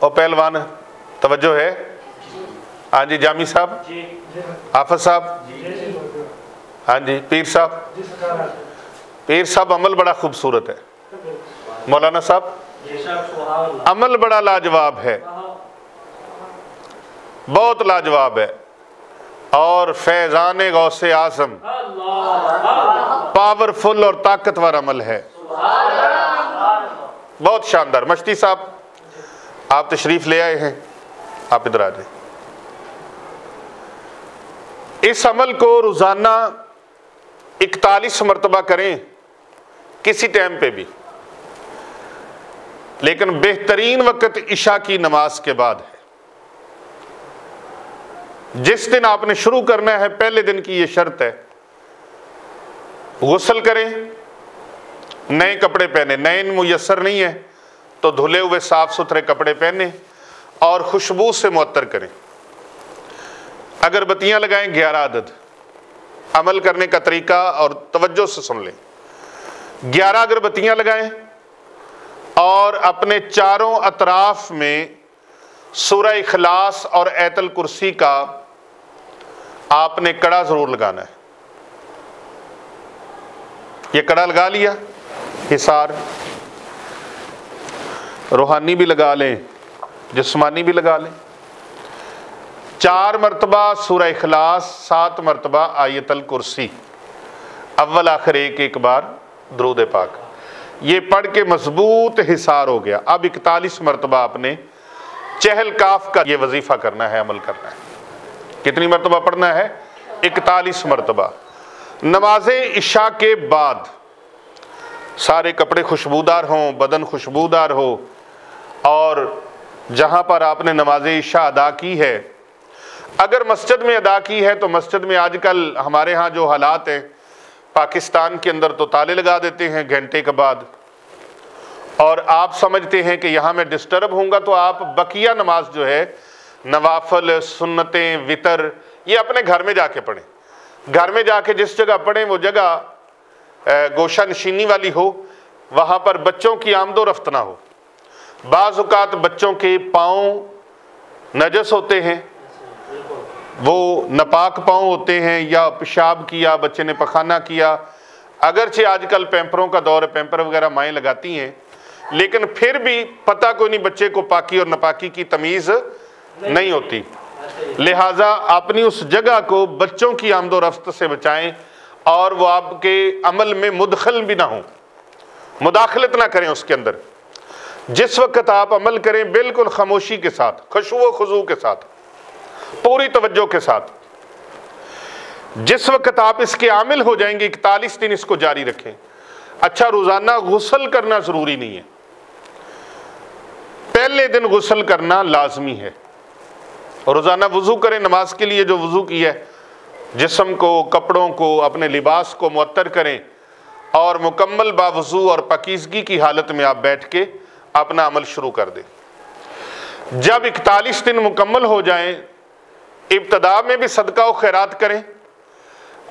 और पहलवान तवज्जो है? हाँ जी, जामी साहब, हाफिज साहब, हाँ जी, पीर साहब। पीर साहब अमल बड़ा खूबसूरत है। मौलाना साहब अमल बड़ा लाजवाब है, बहुत लाजवाब है। और फैजान गौसे आज़म पावरफुल और ताकतवर अमल है, बहुत शानदार। मश्ती साहब आप तशरीफ ले आए हैं, आप इधर आ जाए। इस अमल को रोजाना 41 मरतबा करें किसी टाइम पे भी, लेकिन बेहतरीन वक्त इशा की नमाज के बाद है। जिस दिन आपने शुरू करना है पहले दिन की ये शर्त है, गुस्ल करें, नए कपड़े पहने, नए मुयस्सर नहीं है तो धुले हुए साफ सुथरे कपड़े पहने और खुशबू से मुअत्तर करें। अगरबत्तियां लगाएं 11 अदद। अमल करने का तरीका और तवज्जो से सुन लें। 11 अगरबत्तियां लगाएं और अपने चारों अतराफ में सूरह इखलास और आयतुल कुर्सी का आपने कड़ा जरूर लगाना है। ये कड़ा लगा लिया, हिसार रूहानी भी लगा लें, जिस्मानी भी लगा लें। 4 मरतबा सूरह इखलास, 7 मरतबा आयतुल कुर्सी, अव्वल आखिर एक बार दरूद पाक। ये पढ़ के मजबूत हिसार हो गया। अब 41 मरतबा आपने चहल काफ का ये वजीफा करना है, अमल करना है। कितनी मरतबा पढ़ना है? 41 मरतबा। नमाजे इशा के बाद सारे कपड़े खुशबूदार हों, बदन खुशबूदार हो, और जहाँ पर आपने नमाज इशा अदा की है, अगर मस्जिद में अदा की है तो मस्जिद में आजकल हमारे यहाँ जो हालात हैं, पाकिस्तान के अंदर तो ताले लगा देते हैं घंटे के बाद, और आप समझते हैं कि यहाँ मैं डिस्टर्ब होऊंगा, तो आप बकिया नमाज जो है, नवाफल, सुन्नतें, वितर, ये अपने घर में जाके पढ़ें। घर में जाके जिस जगह पढ़ें वो जगह गोशा नशीनी वाली हो, वहाँ पर बच्चों की आमदो रफ्त ना हो। बाज़ औक़ात बच्चों के पाँव नजस होते हैं, वो नापाक पाँव होते हैं, या पेशाब किया, बच्चे ने पखाना किया। अगरचे आजकल पैम्परों का दौर है, पैम्पर वगैरह माएँ लगाती हैं, लेकिन फिर भी पता कोई नहीं, बच्चे को पाकी और नापाकी की तमीज़ नहीं होती। लिहाजा अपनी उस जगह को बच्चों की आमदो रफ्त से बचाएं और वो आपके अमल में मुदखल भी ना हो, मुदाखलत ना करें उसके अंदर। जिस वक्त आप अमल करें बिल्कुल खामोशी के साथ, खुशू खुजू के साथ, पूरी तवज्जो के साथ। जिस वक्त आप इसके आमिल हो जाएंगे, 41 दिन इसको जारी रखें। अच्छा, रोजाना गुस्ल करना जरूरी नहीं है, पहले दिन गुस्ल करना लाजमी है। रोजाना वजू करें, नमाज के लिए जो वजू किया है, जिस्म को, कपड़ों को, अपने लिबास को मुअत्तर करें और मुकम्मल बावजू और पाकीज़गी की हालत में आप बैठ के अपना अमल शुरू कर दें। जब 41 दिन मुकम्मल हो जाएं, इब्तदा में भी सदका व खैरात करें,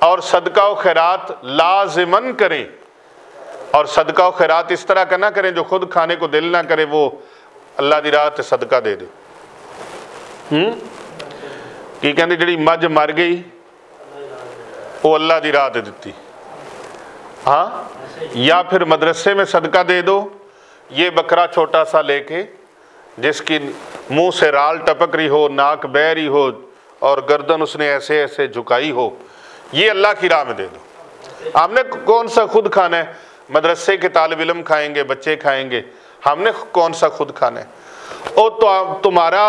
और सदका व खैरात लाजिमन करें। और सदका और खैरात इस तरह का ना करें जो खुद खाने को दिल ना करे, वो अल्लाह दी राह ते सदका दे दे। की कहते जी मझ मर गई वो अल्लाह दी राह ते दिती। हाँ, या फिर मदरसे में सदका दे दो, ये बकरा छोटा सा लेके जिसकी मुंह से राल टपक रही हो, नाक बह रही हो और गर्दन उसने ऐसे ऐसे झुकाई हो, ये अल्लाह की राह में दे दो। हमने कौन सा खुद खाना है? मदरसे के तालिब इल्म खाएंगे, बच्चे खाएंगे, हमने कौन सा खुद खाना है? ओ तो तुम्हारा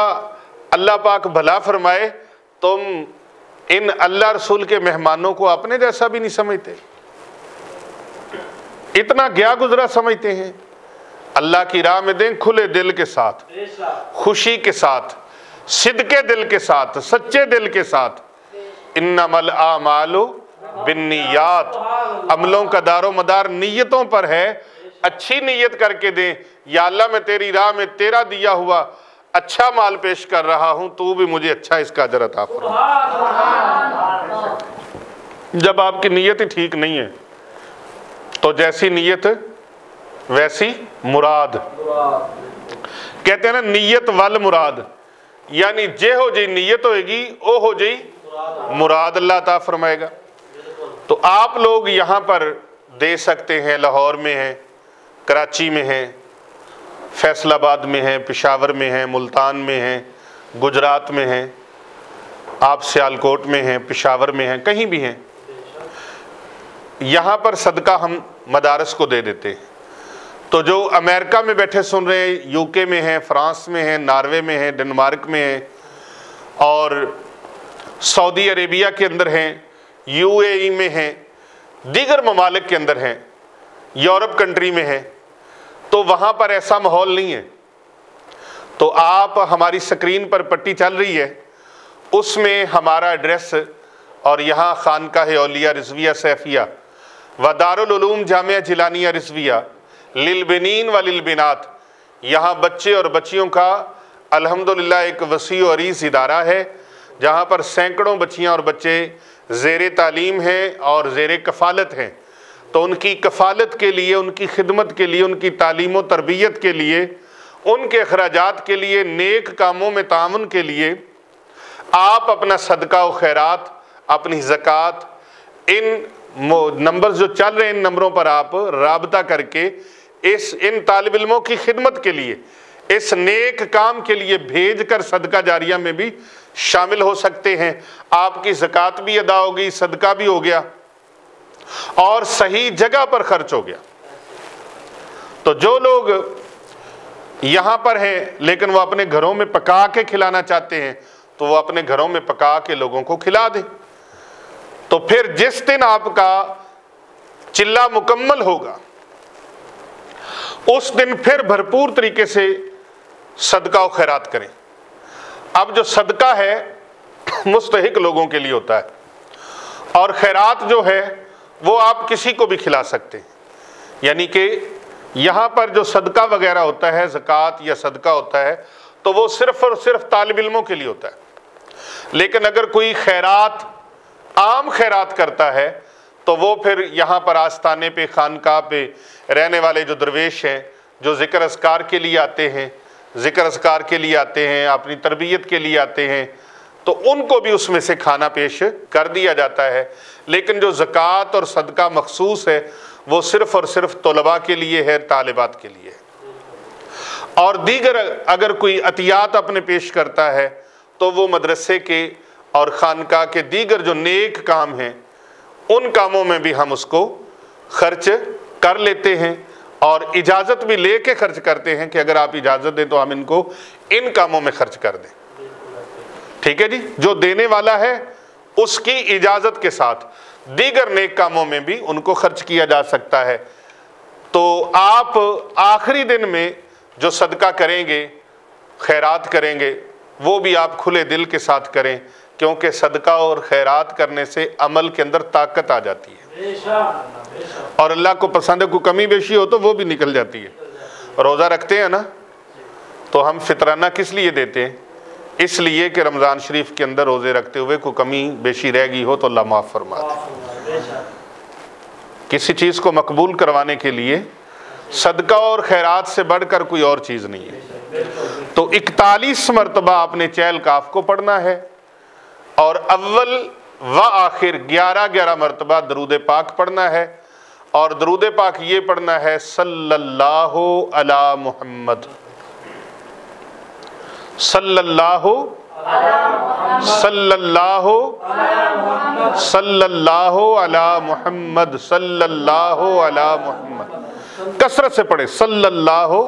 अल्लाह पाक भला फरमाए, तुम इन अल्लाह रसूल के मेहमानों को अपने जैसा भी नहीं समझते, इतना गया गुजरा समझते हैं। अल्लाह की राह में दें खुले दिल के साथ, खुशी के साथ, सिद्के दिल के साथ, सच्चे दिल के साथ। इन्नमल आमालु बिन्नियात, अमलों का दारो मदार नीयतों पर है। अच्छी नीयत करके दें, या अल्लाह मैं तेरी राह में तेरा दिया हुआ अच्छा माल पेश कर रहा हूं, तू भी मुझे अच्छा इसका अजर अता फरमा। जब आपकी नीयत ही ठीक नहीं है तो जैसी नीयत वैसी मुराद, कहते हैं ना नीयत वल मुराद, यानी जे हो जी नीयत होएगी ओ हो जी मुराद अल्लाह अता फरमाएगा। तो आप लोग यहाँ पर दे सकते हैं, लाहौर में हैं, कराची में हैं, फैसलाबाद में हैं, पेशावर में हैं, मुल्तान में हैं, गुजरात में हैं, आप सियालकोट में हैं, पेशावर में हैं, कहीं भी हैं। यहाँ पर सदका हम मदारस को दे देते हैं। तो जो अमेरिका में बैठे सुन रहे हैं, यूके में हैं, फ्रांस में हैं, नॉर्वे में हैं, डेनमार्क में हैं और सऊदी अरेबिया के अंदर हैं, यूएई में हैं, दीगर ममालिक के अंदर हैं, यूरोप कंट्री में हैं, तो वहाँ पर ऐसा माहौल नहीं है। तो आप हमारी स्क्रीन पर पट्टी चल रही है, उसमें हमारा एड्रेस और यहाँ खानकाह औलिया रिजविया सैफिया व दारुल उलूम जामिया जिलानिया रिजविया लिलबनीन व लिलबिनात, यहाँ बच्चे और बच्चियों का अल्हम्दुलिल्लाह एक वसी और अरीज़ इदारा है, जहाँ पर सैकड़ों बच्चियाँ और बच्चे ज़ेरे तालीम हैं और ज़ेरे कफ़ालत हैं। तो उनकी कफ़ालत के लिए, उनकी खिदमत के लिए, उनकी तालीम व तरबियत के लिए, उनके अखराजात के लिए, नेक कामों में तामुन के लिए आप अपना सदका व खैरात, अपनी ज़कात, इन नंबर जो चल रहे हैं इन नंबरों पर आप राबता करके इन तालिब इल्मों की खिदमत के लिए, इस नेक काम के लिए भेज कर सदका जारिया में भी शामिल हो सकते हैं। आपकी ज़कात भी अदा हो गई, सदका भी हो गया और सही जगह पर खर्च हो गया। तो जो लोग यहाँ पर हैं लेकिन वो अपने घरों में पका के खिलाना चाहते हैं, तो वो अपने घरों में पका के लोगों को खिला दें। तो फिर जिस दिन आपका चिल्ला मुकम्मल होगा उस दिन फिर भरपूर तरीके से सदका और खैरात करें। अब जो सदका है मुस्तहिक लोगों के लिए होता है और खैरात जो है वो आप किसी को भी खिला सकते हैं। यानी कि यहाँ पर जो सदका वगैरह होता है, ज़कात या सदका होता है, तो वो सिर्फ़ और सिर्फ तालिब इल्मों के लिए होता है। लेकिन अगर कोई खैरात, आम खैरात करता है, तो वो फिर यहाँ पर आस्थाने पे, खानका पे रहने वाले जो दरवेश हैं, जो ज़िक्र अस्कार के लिए आते हैं, ज़िक्र अस्कार के लिए आते हैं, अपनी तरबियत के लिए आते हैं, तो उनको भी उसमें से खाना पेश कर दिया जाता है। लेकिन जो ज़कात और सदका मखसूस है वो सिर्फ़ और सिर्फ तलबा के लिए है, तालिबात के लिए है। और दीगर अगर कोई अतियात अपने पेश करता है तो वो मदरसे के और खानका के दीगर जो नेक काम हैं उन कामों में भी हम उसको खर्च कर लेते हैं और इजाज़त भी ले के खर्च करते हैं कि अगर आप इजाज़त दें तो हम इनको इन कामों में खर्च कर दें। ठीक है जी, जो देने वाला है उसकी इजाज़त के साथ दीगर नेक कामों में भी उनको खर्च किया जा सकता है। तो आप आखिरी दिन में जो सदका करेंगे, खैरात करेंगे, वो भी आप खुले दिल के साथ करें, क्योंकि सदका और खैरात करने से अमल के अंदर ताकत आ जाती है और अल्लाह को पसंद है। कोई कमी बेशी हो तो वो भी निकल जाती है। रोज़ा रखते हैं ना, तो हम फितराना किस लिए देते हैं? इसलिए कि रमज़ान शरीफ के अंदर रोज़े रखते हुए कोई कमी बेशी रह गई हो तो अल्लाह माफ़ फरमा दे। किसी चीज़ को मकबूल करवाने के लिए सदका और खैरात से बढ़कर कोई और चीज़ नहीं है। तो 41 मरतबा आपने चहल काफ को पढ़ना है और अव्वल व आखिर 11-11 मरतबा दरूद पाक पढ़ना है। और दरूद पाक ये पढ़ना है सल्लल्लाहु अला मुहम्मद, सल्लल्लाहु सल्लल्लाहु सल्लल्लाहु अला मुहम्मद, सल्लल्लाहु अला मुहम्मद। कसरत से पढ़े सल्लल्लाहु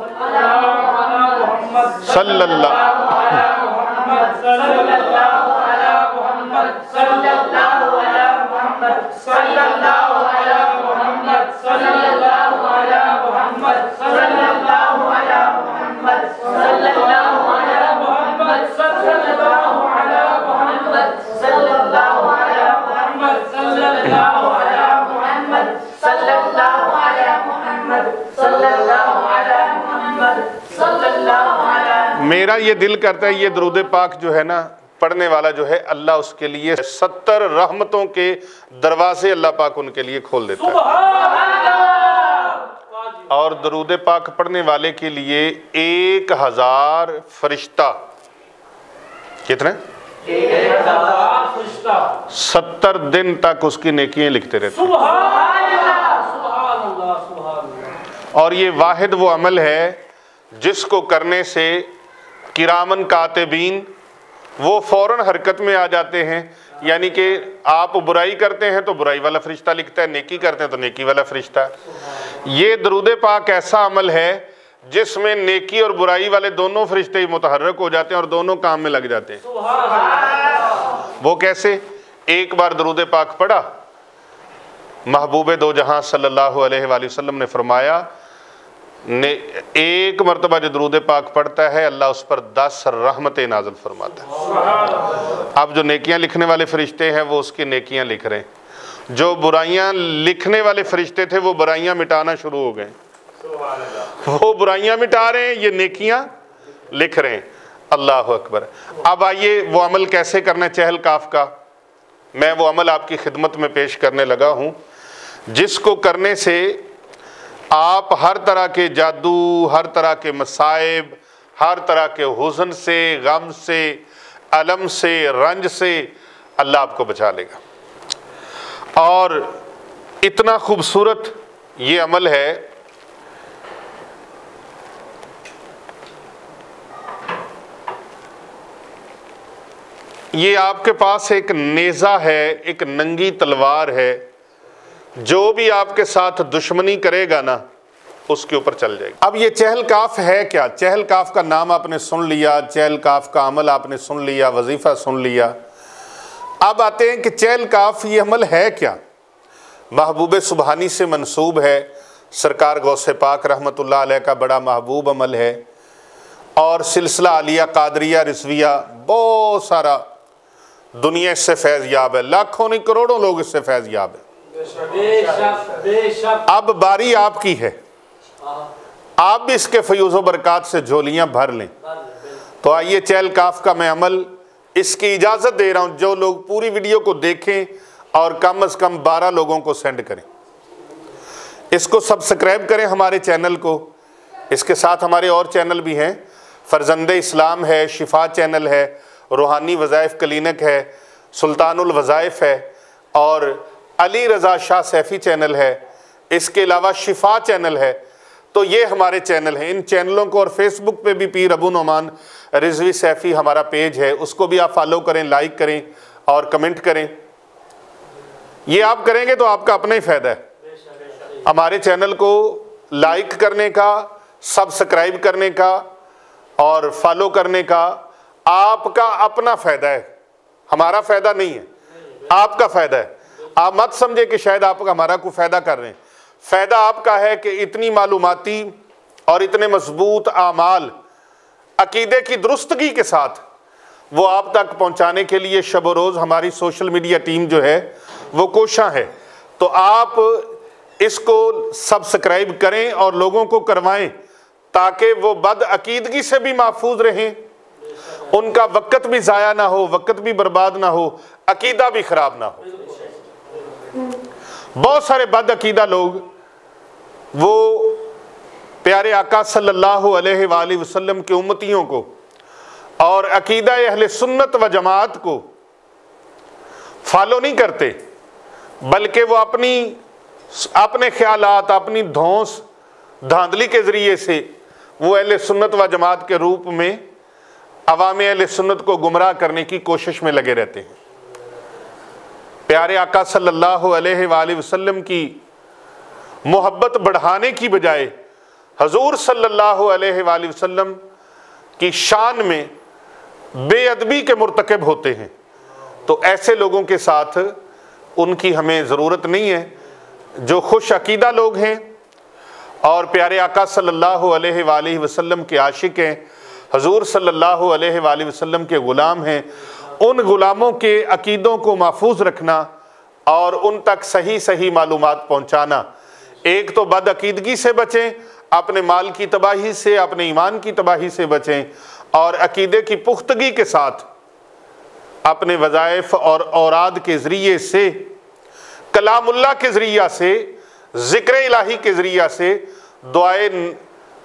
मेरा ये दिल करता है ये दरूद पाक जो है ना पढ़ने वाला जो है अल्लाह उसके लिए 70 रहमतों के दरवाजे अल्लाह पाक उनके लिए खोल देता है। और दरूद पाक पढ़ने वाले के लिए 1000 फरिश्ता, कितने 70 दिन तक उसकी नेकियां लिखते रहते हैं। और ये वाहिद वो अमल है जिसको करने से किरामन कातिबीन वो फौरन हरकत में आ जाते हैं। यानी कि आप बुराई करते हैं तो बुराई वाला फरिश्ता लिखता है, नेकी करते हैं तो नेकी वाला फरिश्ता। ये दरूद पाक ऐसा अमल है जिसमें नेकी और बुराई वाले दोनों फरिश्ते ही मुतहर्रक हो जाते हैं और दोनों काम में लग जाते हैं। वो कैसे? एक बार दरूद पाक पढ़ा, महबूब दो जहां सल्लल्लाहु अलैहि वसल्लम ने फरमाया ने एक मरतबा जो दरूद पाक पढ़ता है अल्लाह उस पर 10 रहमतें नाज़िल फरमाता है। अब जो नेकियां लिखने वाले फरिश्ते हैं वो उसकी नेकियां लिख रहे हैं, जो बुराइयां लिखने वाले फरिश्ते थे वो बुराइयां मिटाना शुरू हो गए। वो बुराइयां मिटा रहे हैं, ये नेकियां लिख रहे हैं। अल्लाह अकबर। अब आइए वो अमल कैसे करना है चहल काफ का, मैं वो अमल आपकी खिदमत में पेश करने लगा हूँ, जिसको करने से आप हर तरह के जादू, हर तरह के मसाइब, हर तरह के हुज़न से, गम से, अलम से, रंज से अल्लाह आपको बचा लेगा। और इतना खूबसूरत ये अमल है, ये आपके पास एक नेज़ा है, एक नंगी तलवार है, जो भी आपके साथ दुश्मनी करेगा ना उसके ऊपर चल जाएगी। अब ये चहल काफ है क्या? चहल काफ का नाम आपने सुन लिया, चहल काफ का अमल आपने सुन लिया, वजीफ़ा सुन लिया। अब आते हैं कि चहल काफ ये अमल है क्या? महबूब सुबहानी से मंसूब है, सरकार गौसे पाक रहमतुल्लाह अलैह का बड़ा महबूब अमल है। और सिलसिला आलिया कादरिया रिजविया बहुत सारा दुनिया इससे फैज़ याब है, लाखों नहीं करोड़ों लोग इससे फैज़ याब है। अब बारी आपकी है, आप भी इसके फयूज़ बरक़ात से झोलियां भर लें। तो आइए चहल काफ का मैं अमल इसकी इजाज़त दे रहा हूं, जो लोग पूरी वीडियो को देखें और कम अज़ कम 12 लोगों को सेंड करें। इसको सब्सक्राइब करें हमारे चैनल को। इसके साथ हमारे और चैनल भी हैं, फ़र्ज़ंदे इस्लाम है, शिफा चैनल है, रूहानी वज़ाइफ क्लिनिक है, सुल्तानुल वज़ाइफ है और अली रज़ा शाह सैफ़ी चैनल है। इसके अलावा शिफा चैनल है। तो ये हमारे चैनल हैं। इन चैनलों को और फेसबुक पे भी पीर अबू नोमान रिजवी सैफ़ी हमारा पेज है, उसको भी आप फॉलो करें, लाइक करें और कमेंट करें। ये आप करेंगे तो आपका अपना ही फ़ायदा है। हमारे चैनल को लाइक करने का, सब्सक्राइब करने का और फॉलो करने का आपका अपना फ़ायदा है, हमारा फ़ायदा नहीं है, आपका फ़ायदा है। आप मत समझे कि शायद आप हमारा कोई फ़ायदा कर रहे हैं। फ़ायदा आपका है कि इतनी मालूमाती और इतने मजबूत आमाल अकीदे की दुरुस्तगी के साथ वो आप तक पहुंचाने के लिए शब रोज़ हमारी सोशल मीडिया टीम जो है वो कोशां है। तो आप इसको सब्सक्राइब करें और लोगों को करवाएं ताकि वो बद अकीदगी से भी महफूज रहें, उनका वक़्त भी ज़ाया ना हो, वक़्त भी बर्बाद ना हो, अकीदा भी ख़राब ना हो। बहुत सारे बदअकीदा लोग वो प्यारे आका सल्लल्लाहु अलैहि वसल्लम के उम्मतियों को और अकीदा अहले सुन्नत व जमात को फॉलो नहीं करते, बल्कि वो अपने ख्यालात, अपनी धौंस धांधली के ज़रिए से वो अहले सुन्नत व जमात के रूप में अवाम अहले सुन्नत को गुमराह करने की कोशिश में लगे रहते हैं। प्यारे आका सल्लल्लाहु अलैहि वसल्लम की मोहब्बत बढ़ाने की बजाय हजूर सल्लल्लाहु अलैहि वसल्लम की शान में बेअदबी के मुर्तकब होते हैं। तो ऐसे लोगों के साथ उनकी हमें ज़रूरत नहीं है। जो खुश अकीदा लोग हैं और प्यारे आका सल्लल्लाहु अलैहि वसल्लम के आशिक हैं, हजूर सल्लल्लाहु अलैहि वसल्लम के ग़ुलाम हैं, उन ग़ुलामों के अकीदों को महफूज रखना और उन तक सही सही मालूमात पहुँचाना। एक तो बदअकीदगी से बचें, अपने माल की तबाही से, अपने ईमान की तबाही से बचें, और अकीदे की पुख्तगी के साथ अपने वज़ाइफ और औराद के ज़रिए से, कलामुल्लाह के ज़रिया से, ज़िक्र इलाही के ज़रिया से, दुआए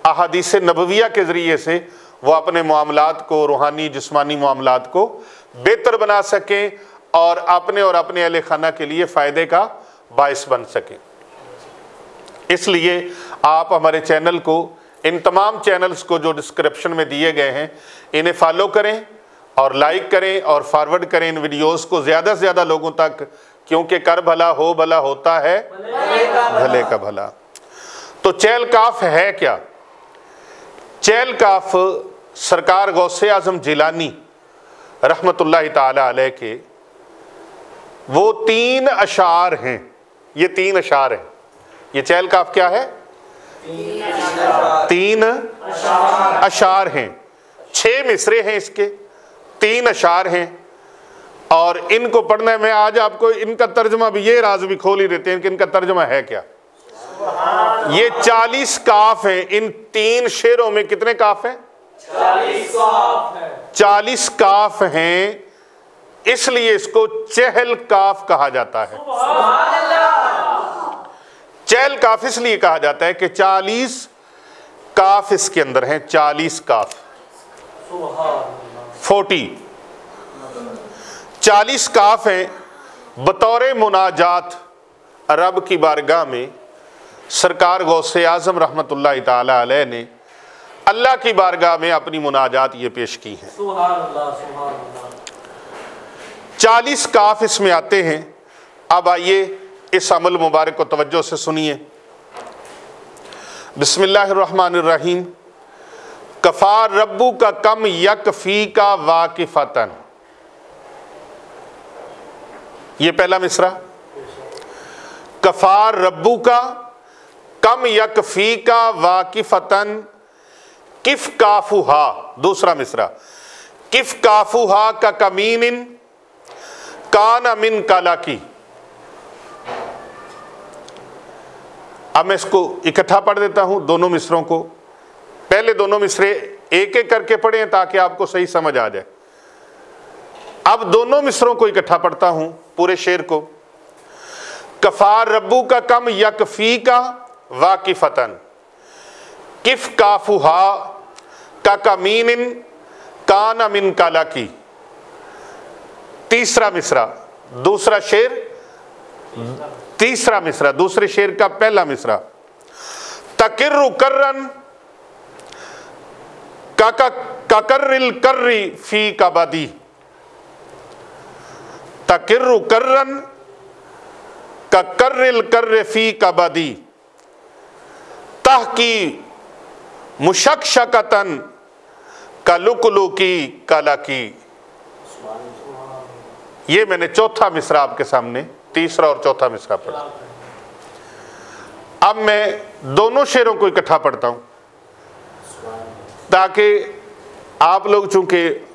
अहादीस नबविया के ज़रिए से वो अपने मामलात को, रूहानी जिस्मानी मामलात को बेहतर बना सकें और अपने अहले खाना के लिए फ़ायदे का बाइस बन सकें। इसलिए आप हमारे चैनल को, इन तमाम चैनल्स को जो डिस्क्रिप्शन में दिए गए हैं, इन्हें फॉलो करें और लाइक करें और फॉरवर्ड करें इन वीडियोस को ज़्यादा से ज़्यादा लोगों तक, क्योंकि कर भला हो भला होता है भले का भला। तो चहल काफ है क्या? चहल काफ सरकार गौसे आज़म जिलानी रहमतुल्लाह ताला अलैह के वो 3 अशार हैं। ये 3 अशार हैं। ये चहल काफ क्या है? 3 अशार हैं। 6 मिसरे हैं इसके, 3 अशार हैं और इनको पढ़ना है। मैं आज आपको इनका तर्जमा भी, ये राज भी खोल ही देते हैं कि इनका तर्जमा है क्या। ये 40 काफ हैं। इन 3 शेरों में कितने काफ हैं? 40 काफ हैं। इसलिए इसको चहल काफ कहा जाता है। चहल काफ इसलिए कहा जाता है कि 40 काफ इसके अंदर हैं। 40 काफ, 40 काफ हैं। बतौर मुनाजात रब की बारगाह में सरकार गौसे आज़म रहमतुल्लाह ताला अलैह ने अल्लाह की बारगाह में अपनी मुनाजात ये पेश की है। 40 काफ इसमें आते हैं। अब आइए इस अमल मुबारक को तवज्जो से सुनिए। बिस्मिल्लाहिर्रहमानिर्रहीम। कफ़ा रब्बु का कम यकफ़ी का वाकिफ़तन। ये पहला मिसरा। कफ़ा रब्बु का कम यकफ़ी का वाकिफ़तन किफ़ काफ़ुहा। दूसरा मिसरा। किफ़ काफ़ुहा का कमीनिन कान मिन कालाकी। अब मैं इसको इकट्ठा पढ़ देता हूं, दोनों मिसरों को। पहले दोनों मिसरे एक एक करके पढ़ें ताकि आपको सही समझ आ जाए। अब दोनों मिसरों को इकट्ठा पढ़ता हूं, पूरे शेर को। कफ़ा रब्बु का कम यकफ़ी का वाकिफ़तन किफ़ काफ़ुहा का कमीनिन कान मिन कालाकी। तीसरा मिसरा, दूसरा शेर, तीसरा मिसरा, दूसरे शेर का पहला मिसरा। तकिर्रु कर्रन ककर्रिल कर्री फी कबदी। तकिर्रु कर्रन ककर्रिल कर्रे फी कबदी। तहकी मुशक्शकतन कलुकलुकी कलाकी। ये मैंने चौथा मिसरा आपके सामने, तीसरा और चौथा मिसरा पढ़ा। अब मैं दोनों शेरों को इकट्ठा पढ़ता हूं ताकि आप लोग, चूंकि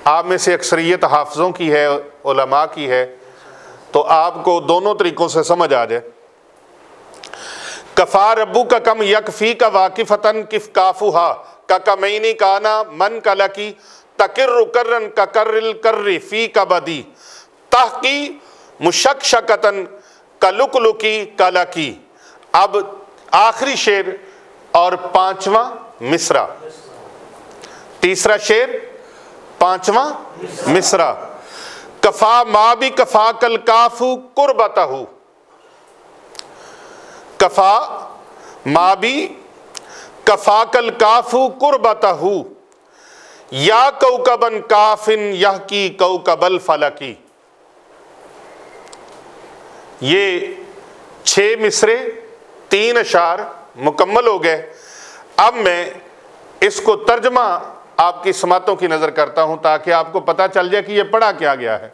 आप में से अक्सरियत हाफिज़ों की है, उलमा की है, तो आपको दोनों तरीकों से समझ आ जाए। कफ़ा रब्बु का कम यकफ़ी का वाकिफ़तन किफ़ काफ़ुहा का कमैनी काना मन कलकी। तकिर्रु कर्रन ककर्रिल कर्री फी कबदी। तहकी मुशक्शकतन कलुकलुकी कालाकी। अब आखिरी शेर और पांचवा मिसरा, तीसरा शेर पांचवा मिसरा। कफा मा भी कफा कल काफू कुर्बतहू, कफा मा भी कफा कल काफू कुर्बतहू, या कौकबन काफिन यह की कौकबल फलकी। ये 6 मिसरे 3 अशार मुकम्मल हो गए। अब मैं इसको तर्जमा आपकी समातों की नज़र करता हूं ताकि आपको पता चल जाए कि ये पढ़ा क्या गया है।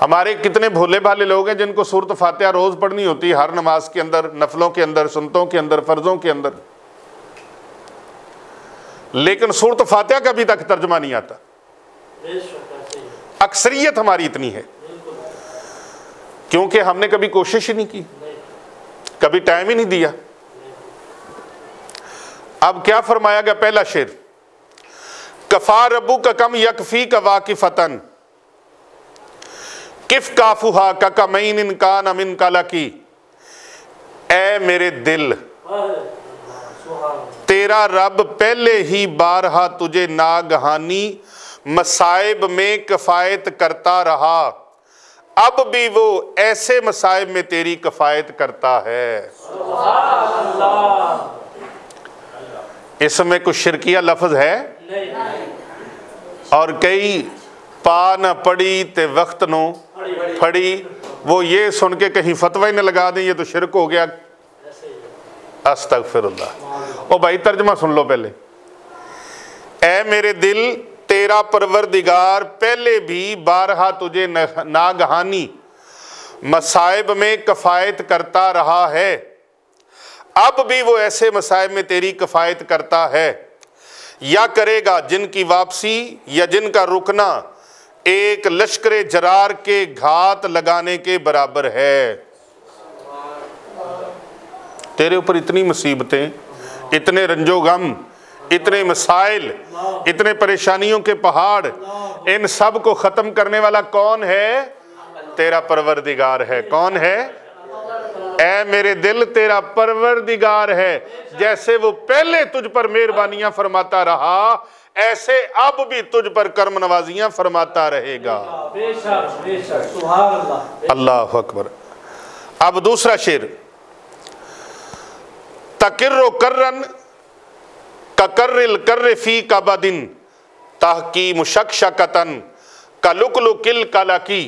हमारे कितने भोले भाले लोग हैं जिनको सूरत फातिहा रोज़ पढ़नी होती है, हर नमाज के अंदर, नफलों के अंदर, सुन्नतों के अंदर, फ़र्ज़ों के अंदर, लेकिन सूरत फातिहा का अभी तक तर्जमा नहीं आता। अक्सरियत हमारी इतनी है क्योंकि हमने कभी कोशिश ही नहीं की, कभी टाइम ही नहीं दिया। अब क्या फरमाया गया? पहला शेर, कफा रब्बू का कम यकफी का वाकिफतन किफ काफुहा का कमैन इनकान अमिन कालाकी। ए मेरे दिल, तेरा रब पहले ही बारहा तुझे नागहानी मसाइब में कफायत करता रहा, अब भी वो ऐसे मसाइब में तेरी कफायत करता है। इसमें कुछ शिरकिया लफ्ज है और कई पा न पड़ी ते वक्त नो फड़ी, वो ये सुन के कहीं फतवा ही न लगा दें ये तो शिरक हो गया। अस्तगफिरुल्लाह। ओ भाई तर्जमा सुन लो पहले। ए मेरे दिल, तेरा परवरदिगार पहले भी बारहा तुझे नागहानी मसाइब में कफायत करता रहा है, अब भी वो ऐसे मसाइब में तेरी कफायत करता है, या करेगा जिनकी वापसी या जिनका रुकना एक लश्करे जरार के घात लगाने के बराबर है। तेरे ऊपर इतनी मुसीबतें, इतने रंजो गम, इतने मसाइल, इतने परेशानियों के पहाड़, इन सब को ख़त्म करने वाला कौन है? तेरा परवरदिगार है। कौन है? ऐ मेरे दिल, तेरा परवरदिगार है। जैसे वो पहले तुझ पर मेहरबानियां फरमाता रहा, ऐसे अब भी तुझ पर कर्म नवाजियां फरमाता रहेगा। अल्लाह अकबर। अब दूसरा शेर, तकिर्रो कर्रन ककर्रिल कर्र फी कबदिन ताहकी मुशक्शकतन कलुकलुकिल कलाकी।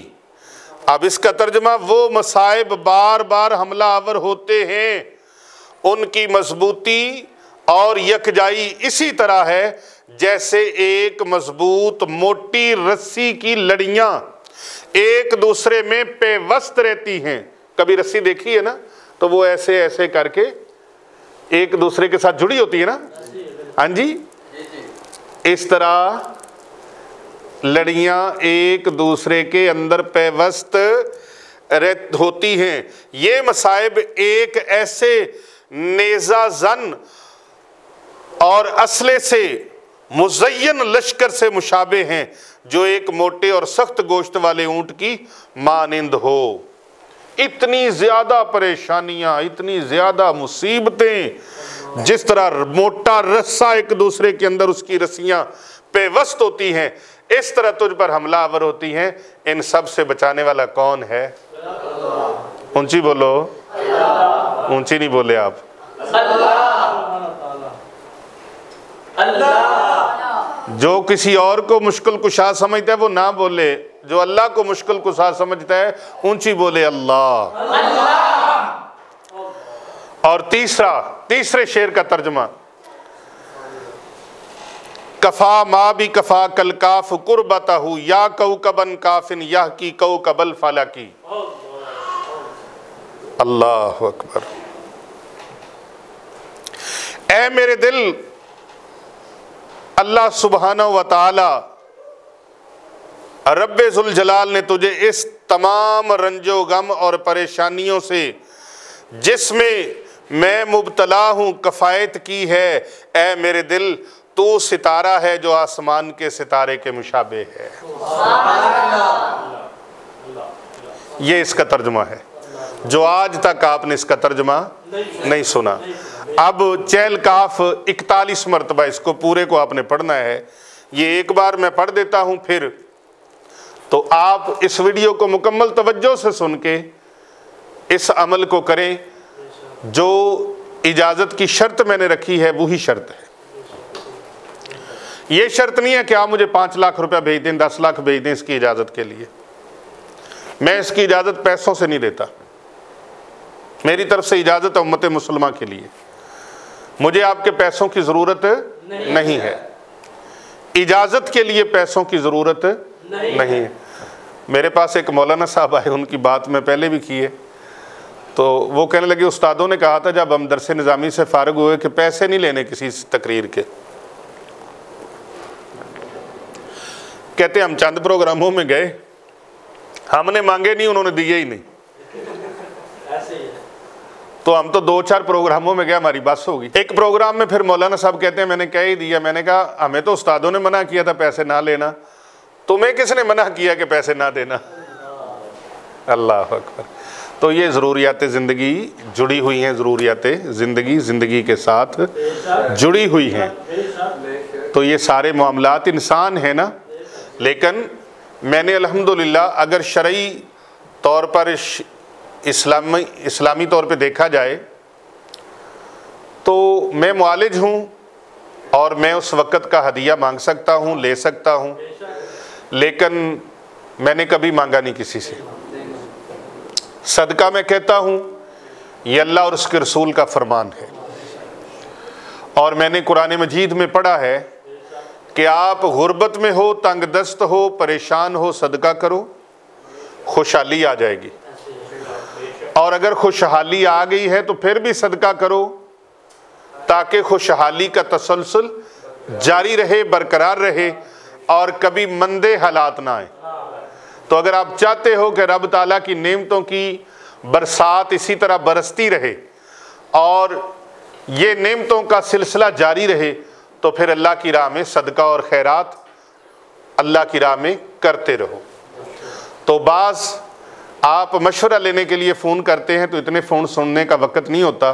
अब इसका तर्जमा, वो मसाइब बार बार हमला आवर होते हैं, उनकी मजबूती और यकजाई इसी तरह है जैसे एक मजबूत मोटी रस्सी की लड़ियां एक दूसरे में पेवस्त रहती हैं। कभी रस्सी देखी है ना, तो वो ऐसे ऐसे करके एक दूसरे के साथ जुड़ी होती है ना। हाँ जी, इस तरह लड़ियां एक दूसरे के अंदर पेवस्त होती हैं। ये मसाइब एक ऐसे नेज़ा जन और असले से मुज़य्यन लश्कर से मुशाबे हैं जो एक मोटे और सख्त गोश्त वाले ऊंट की मानिंद हो। इतनी ज़्यादा परेशानियां, इतनी ज़्यादा मुसीबतें, जिस तरह मोटा रस्सा एक दूसरे के अंदर उसकी रस्सियां पेवस्त होती हैं, इस तरह तुझ पर हमलावर होती हैं। इन सब से बचाने वाला कौन है? ऊंची बोलो। ऊंची नहीं बोले आप। जो किसी और को मुश्किल कुशा समझता है वो ना बोले, जो अल्लाह को मुश्किल कुशा समझता है ऊंची बोले अल्लाह। और तीसरे शेर का तर्जुमा, कफा मा भी कफा कल काफ कुर्बतहू या कौकबन काफिन यह की कौकबल फलकी। अल्लाह अकबर। ऐ मेरे दिल, अल्लाह सुब्हानहू व तआला रब्बे जुल जलाल ने तुझे इस तमाम रंजो गम और परेशानियों से जिसमें मैं मुब्तला हूँ कफ़ायत की है। ऐ मेरे दिल, तू सितारा है जो आसमान के सितारे के मुशाबे है। ये इसका तर्जुमा है, जो आज तक आपने इसका तर्जुमा नहीं सुना। अब चहल काफ 41 मरतबा इसको पूरे को आपने पढ़ना है। ये एक बार मैं पढ़ देता हूँ, फिर तो आप इस वीडियो को मुकम्मल तवज्जो से सुन के इस अमल को करें। जो इजाज़त की शर्त मैंने रखी है वही शर्त है। ये शर्त नहीं है कि आप मुझे 5 लाख रुपया भेज दें, 10 लाख भेज दें इसकी इजाज़त के लिए। मैं इसकी इजाज़त पैसों से नहीं देता। मेरी तरफ से इजाज़त है उम्मत मुसलमान के लिए। मुझे आपके पैसों की ज़रूरत नहीं है। इजाज़त के लिए पैसों की ज़रूरत नहीं है। मेरे पास एक मौलाना साहब आए, उनकी बात मैं पहले भी की है। तो वो कहने लगे उस्तादों ने कहा था जब हम दरस निज़ामी से फ़ारिग हुए कि पैसे नहीं लेने किसी तकरीर के। कहते हम चंद प्रोग्रामों में गए, हमने मांगे नहीं, उन्होंने दिए ही नहीं। तो हम तो 2-4 प्रोग्रामों में गए, हमारी बस होगी। एक प्रोग्राम में फिर मौलाना साहब कहते हैं मैंने कह ही दिया। मैंने कहा हमें तो उस्तादों ने मना किया था पैसे ना लेना, तुम्हें किसने मना किया कि पैसे ना देना? अल्लाह अकबर। तो ये ज़रूरियात ज़िंदगी जुड़ी हुई हैं, ज़रूरियात ज़िंदगी के साथ जुड़ी हुई हैं। तो ये सारे मामलात इंसान है ना। लेकिन मैंने अल्हम्दुलिल्लाह अगर शरई तौर पर इस्लामी तौर पे देखा जाए तो मैं मुआलिज हूँ और मैं उस वक़्त का हदिया मांग सकता हूँ, ले सकता हूँ, लेकिन मैंने कभी मांगा नहीं किसी से। सदका मैं कहता हूँ ये अल्लाह और उसके रसूल का फरमान है। और मैंने कुरान मजीद में पढ़ा है कि आप गुर्बत में हो, तंग दस्त हो, परेशान हो, सदका करो, खुशहाली आ जाएगी। और अगर खुशहाली आ गई है तो फिर भी सदका करो ताकि खुशहाली का तसलसल जारी रहे, बरकरार रहे और कभी मंदे हालात ना आए। तो अगर आप चाहते हो कि रब ताला की नेमतों की बरसात इसी तरह बरसती रहे और ये नेमतों का सिलसिला जारी रहे तो फिर अल्लाह की राह में सदका और खैरात अल्लाह की राह में करते रहो। तो बाज़ आप मशवरा लेने के लिए फ़ोन करते हैं तो इतने फ़ोन सुनने का वक़्त नहीं होता।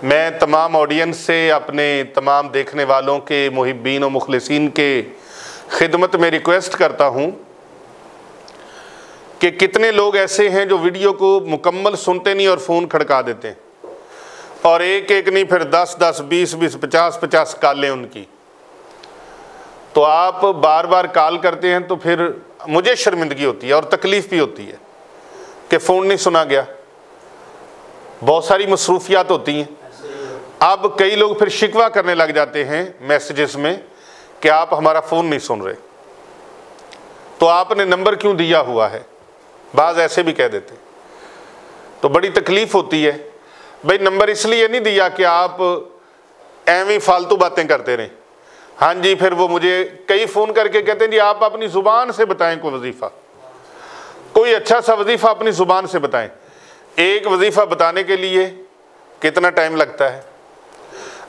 मैं तमाम ऑडियंस से, अपने तमाम देखने वालों के, मुहिब्बीन और मुखलिसीन के खिदमत में रिक्वेस्ट करता हूँ कि कितने लोग ऐसे हैं जो वीडियो को मुकम्मल सुनते नहीं और फ़ोन खड़का देते हैं, और एक एक नहीं फिर 10-10, 20-20, 50-50 कॉलें उनकी। तो आप बार बार कॉल करते हैं तो फिर मुझे शर्मिंदगी होती है और तकलीफ़ भी होती है कि फ़ोन नहीं सुना गया। बहुत सारी मसरूफियात होती हैं। अब कई लोग फिर शिकवा करने लग जाते हैं मैसेजेस में कि आप हमारा फ़ोन नहीं सुन रहे, तो आपने नंबर क्यों दिया हुआ है? बाज़ ऐसे भी कह देते। तो बड़ी तकलीफ़ होती है। भाई नंबर इसलिए नहीं दिया कि आप एवं फालतू बातें करते रहें। हाँ जी, फिर वो मुझे कई फ़ोन करके कहते हैं जी आप अपनी ज़ुबान से बताएं कोई वजीफ़ा, कोई अच्छा सा वजीफ़ा अपनी ज़ुबान से बताएं। एक वजीफ़ा बताने के लिए कितना टाइम लगता है?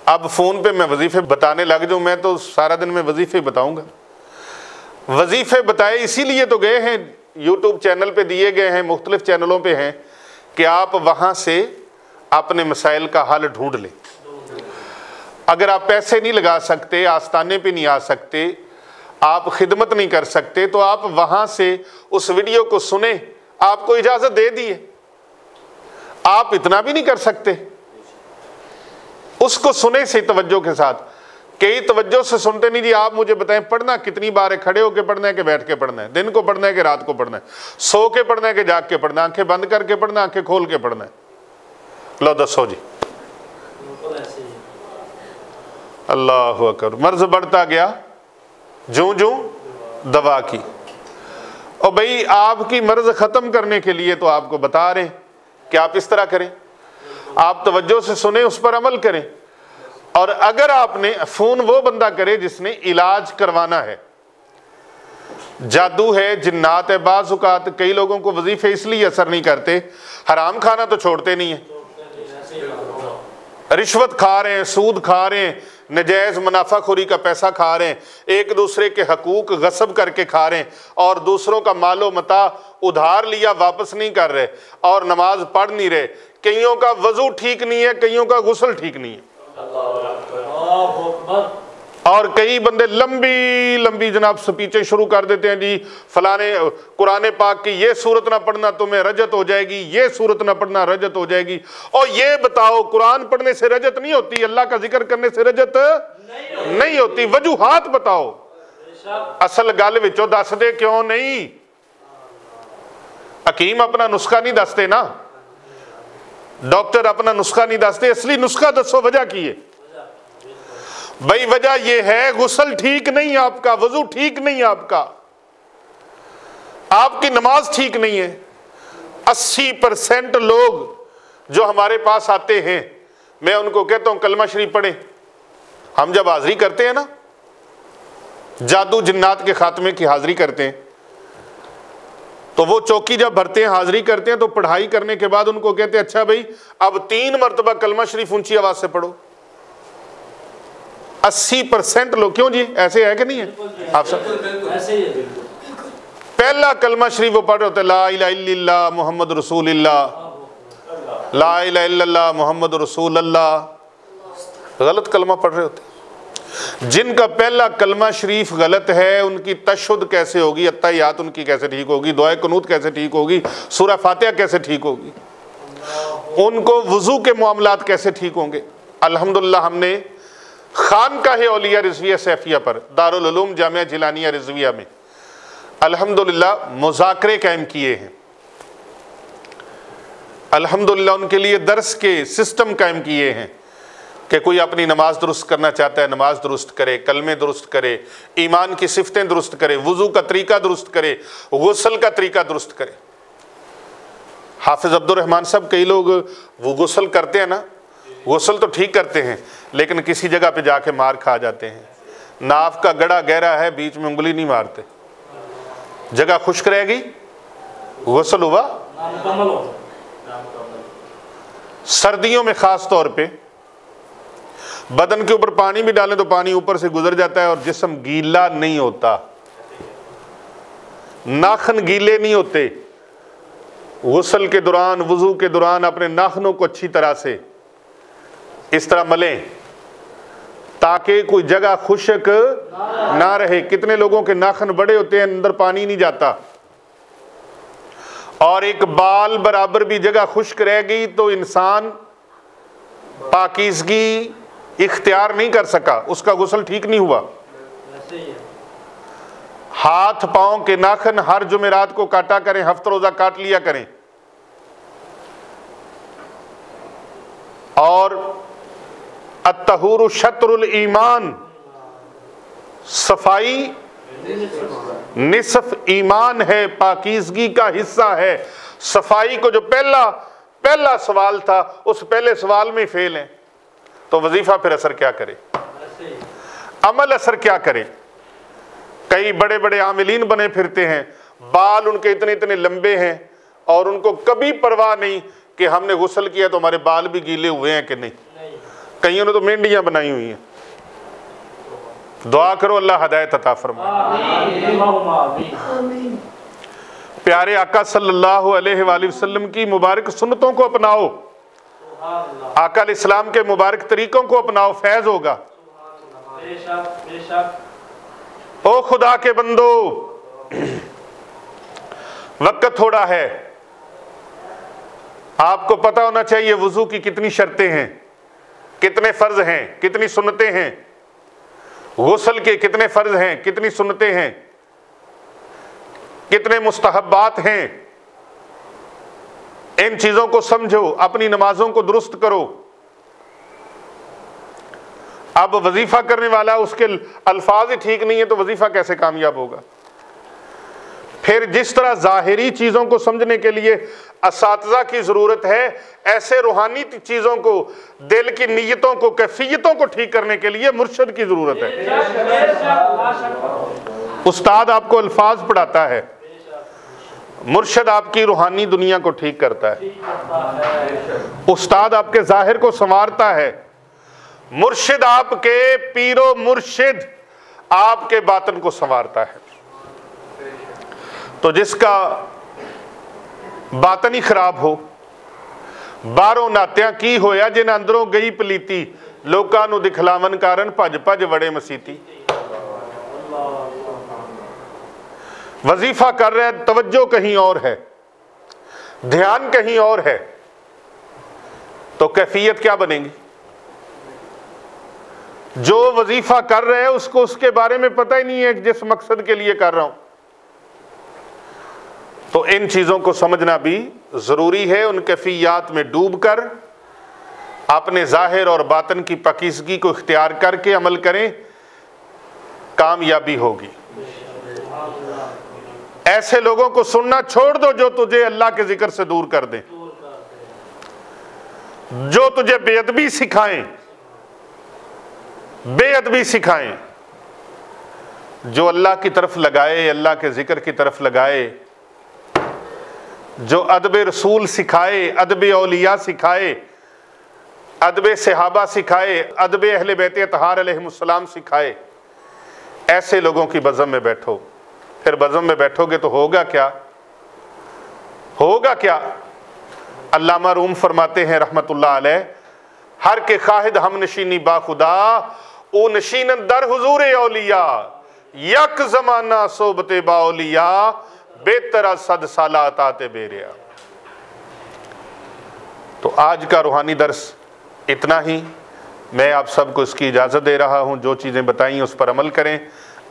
अब फ़ोन पे मैं वजीफ़े बताने लग जाऊँ, मैं तो सारा दिन में वजीफ़े बताऊँगा। वजीफ़े बताए इसीलिए तो गए हैं, यूट्यूब चैनल पे दिए गए हैं, मुख्तलिफ़ चैनलों पे हैं कि आप वहाँ से अपने मसाइल का हल ढूंढ लें। अगर आप पैसे नहीं लगा सकते, आस्ताने पे नहीं आ सकते, आप खिदमत नहीं कर सकते, तो आप वहाँ से उस वीडियो को सुने। आपको इजाज़त दे दी है, आप इतना भी नहीं कर सकते, उसको सुने से तवज्जो के साथ। कई तवज्जो से सुनते नहीं जी। आप मुझे बताएं पढ़ना कितनी बार है? खड़े होकर पढ़ना है कि बैठ के पढ़ना है? दिन को पढ़ना है कि रात को पढ़ना है? सो के पढ़ना है कि जाग के पढ़ना है? आंखें बंद करके पढ़ना, आंखें खोल के पढ़ना है? लो दसो जी। अल्लाह अकबर। मर्ज बढ़ता गया जूं जूं दवा की। और भाई आपकी मर्ज ख़त्म करने के लिए तो आपको बता रहे कि आप इस तरह करें, आप तवज्जो से सुने, उस पर अमल करें। और अगर आपने फ़ोन वो बंदा करे जिसने इलाज करवाना है, जादू है, जिन्नात है, बाज़ कई लोगों को वजीफ़े इसलिए असर नहीं करते, हराम खाना तो छोड़ते नहीं है, रिश्वत खा रहे हैं, सूद खा रहे हैं, नजायज़ मुनाफाखोरी का पैसा खा रहे हैं, एक दूसरे के हकूक गस्ब करके खा रहे हैं, और दूसरों का मालो मता उधार लिया वापस नहीं कर रहे, और नमाज पढ़ नहीं रहे। कईयों का वजू ठीक नहीं है, कईयों का गुस्ल ठीक नहीं है, और कई बंदे लंबी लंबी जनाब स्पीचें शुरू कर देते हैं, जी फलाने कुरान पाक की ये सूरत ना पढ़ना तुम्हें रजत हो जाएगी, ये सूरत ना पढ़ना रजत हो जाएगी। और ये बताओ कुरान पढ़ने से रजत नहीं होती, अल्लाह का जिक्र करने से रजत नहीं होती, वजूहात बताओ। असल गल विचों दस दे क्यों नहीं? हकीम अपना नुस्खा नहीं दसते ना, डॉक्टर अपना नुस्खा नहीं दसते, असली नुस्खा दसो, वजह की है भाई? वजह यह है गुस्ल ठीक नहीं आपका, वजू ठीक नहीं आपका, आपकी नमाज ठीक नहीं है। 80% लोग जो हमारे पास आते हैं, मैं उनको कहता हूं कलमा शरीफ पढ़े। हम जब हाजिरी करते हैं ना, जादू जिन्नात के खात्मे की हाजिरी करते हैं, तो वो चौकी जब भरते हैं, हाजिरी करते हैं, तो पढ़ाई करने के बाद उनको कहते हैं अच्छा भाई अब 3 मरतबा कलमा शरीफ ऊंची आवाज से पढ़ो। 80% लोग, क्यों जी ऐसे है कि नहीं है आप सब? ऐसे ही है। पहला कलमा शरीफ वो पढ़ रहे होते ला इलाहा इल्लल्लाह मुहम्मद रसूलुल्लाह, ला इलाहा इल्लल्लाह मुहम्मद रसूलुल्लाह, गलत कलमा पढ़ रहे होते। जिनका पहला कलमा शरीफ गलत है उनकी तशहुद कैसे होगी, अत्तहियात उनकी कैसे ठीक होगी, दुआए कुनूत कैसे ठीक होगी, सूरह फातिहा कैसे ठीक होगी, उनको वुजू के मामलात कैसे ठीक होंगे। अल्हम्दुलिल्लाह हमने खानकाह औलिया रिजविया सैफिया पर दारुल उलूम जामिया जिलानिया रिजविया में अल्हम्दुलिल्लाह मुज़ाकरे कायम किए हैं। अल्हम्दुलिल्लाह उनके लिए दर्स के सिस्टम कायम किए हैं कि कोई अपनी नमाज दुरुस्त करना चाहता है नमाज दुरुस्त करे, कलमे दुरुस्त करे, ईमान की सिफतें दुरुस्त करे, वुजू का तरीका दुरुस्त करे, गुस्ल का तरीका दुरुस्त करे। हाफिज अब्दुल रहमान साहब, कई लोग वो गुस्ल करते हैं ना, गुस्ल तो ठीक करते हैं लेकिन किसी जगह पे जाके मार खा जाते हैं। नाफ का गड़ा गहरा है, बीच में उंगली नहीं मारते, जगह खुश्क रहेगी, गुस्ल हुआ। सर्दियों में खास तौर पे बदन के ऊपर पानी भी डालें तो पानी ऊपर से गुजर जाता है और जिस्म गीला नहीं होता, नाखन गीले नहीं होते। गुस्ल के दौरान, वुजू के दौरान अपने नाखनों को अच्छी तरह से इस तरह मलें ताकि कोई जगह खुश्क ना रहे। कितने लोगों के नाखन बड़े होते हैं, अंदर पानी नहीं जाता, और एक बाल बराबर भी जगह खुश्क रह गई तो इंसान पाकीज़गी इख्तियार नहीं कर सका, उसका गुस्ल ठीक नहीं हुआ। हाथ पांव के नाखन हर जुमेरात को काटा करें, हफ्ता रोजा काट लिया करें। और अत्तहूरु शत्रुल ईमान, सफाई निसफ ईमान है, पाकीज़गी का हिस्सा है। सफाई को जो पहला सवाल था, उस पहले सवाल में फेल है तो वजीफा फिर असर क्या करे, अमल असर क्या करे। कई बड़े बड़े आमिलीन बने फिरते हैं, बाल उनके इतने इतने लंबे हैं और उनको कभी परवाह नहीं कि हमने गुस्ल किया तो हमारे बाल भी गीले हुए हैं कि नहीं। कईयों ने तो मेंढियां बनाई हुई हैं। दुआ करो अल्लाह हिदायत अता फरमाए। प्यारे आका सल्लल्लाहु अलैहि वसल्लम की मुबारक सुन्नतों को अपनाओ, आका इस्लाम के मुबारक तरीकों को अपनाओ, फैज होगा। ओ खुदा के बंदो, वक्त थोड़ा है, आपको पता होना चाहिए वुजू की कितनी शर्तें हैं, कितने फर्ज हैं, कितनी सुन्नतें हैं, गुस्ल के कितने फर्ज हैं, कितनी सुन्नतें हैं, कितने मुस्तहब्बात हैं। इन चीजों को समझो, अपनी नमाजों को दुरुस्त करो। अब वजीफा करने वाला उसके अल्फाज ही ठीक नहीं है तो वजीफा कैसे कामयाब होगा। फिर जिस तरह जाहिरी चीजों को समझने के लिए असातिज़ा की जरूरत है, ऐसे रूहानी चीजों को, दिल की नीयतों को, कैफियतों को ठीक करने के लिए मुर्शिद की जरूरत है। उस्ताद आपको अल्फाज पढ़ाता है, मुर्शिद आपकी रूहानी दुनिया को ठीक करता है। उस्ताद आपके जाहिर को संवारता है, मुर्शिद आपके, पीरो मुर्शिद आपके बातन को संवारता है। तो जिसका बातन ही खराब हो, बारों नात्या की होया, जिन अंदरों गई पलीती, लोकां नूं दिखलावन कारण भज भज वड़े मसीती। वजीफा कर रहे, तवज्जो कहीं और है, ध्यान कहीं और है, तो कैफियत क्या बनेगी? जो वजीफा कर रहे हैं उसको उसके बारे में पता ही नहीं है जिस मकसद के लिए कर रहा हूं। तो इन चीजों को समझना भी जरूरी है। उन कैफियत में डूबकर अपने जाहिर और बातन की पाकीज़गी को इख्तियार करके अमल करें, कामयाबी होगी। ऐसे लोगों को सुनना छोड़ दो जो तुझे अल्लाह के जिक्र से दूर कर दें, जो तुझे बेअदबी सिखाएं, बेअदबी सिखाएं। जो अल्लाह की तरफ लगाए, अल्लाह के जिक्र की तरफ लगाए, जो अदब रसूल सिखाए, अदब औलिया सिखाए, अदब सहाबा सिखाए, अदब अहले बैत अतहार अलैहिमुस्सलाम सिखाए, ऐसे लोगों की बज़म में बैठो। फिर बज़म में बैठोगे तो होगा क्या? होगा क्या? अल्लामा रूम फरमाते हैं रहमतुल्लाह अलैह, हर के खाहिद हम नशीनी बाखुदा ओ नशीनन दर हुजूर औलिया, यक जमाना सोबते बाओलिया, बेतरा सद साला अताते बेरिया। तो आज का रूहानी दर्स इतना ही। मैं आप सबको इसकी इजाज़त दे रहा हूँ। जो चीज़ें बताई उस पर अमल करें।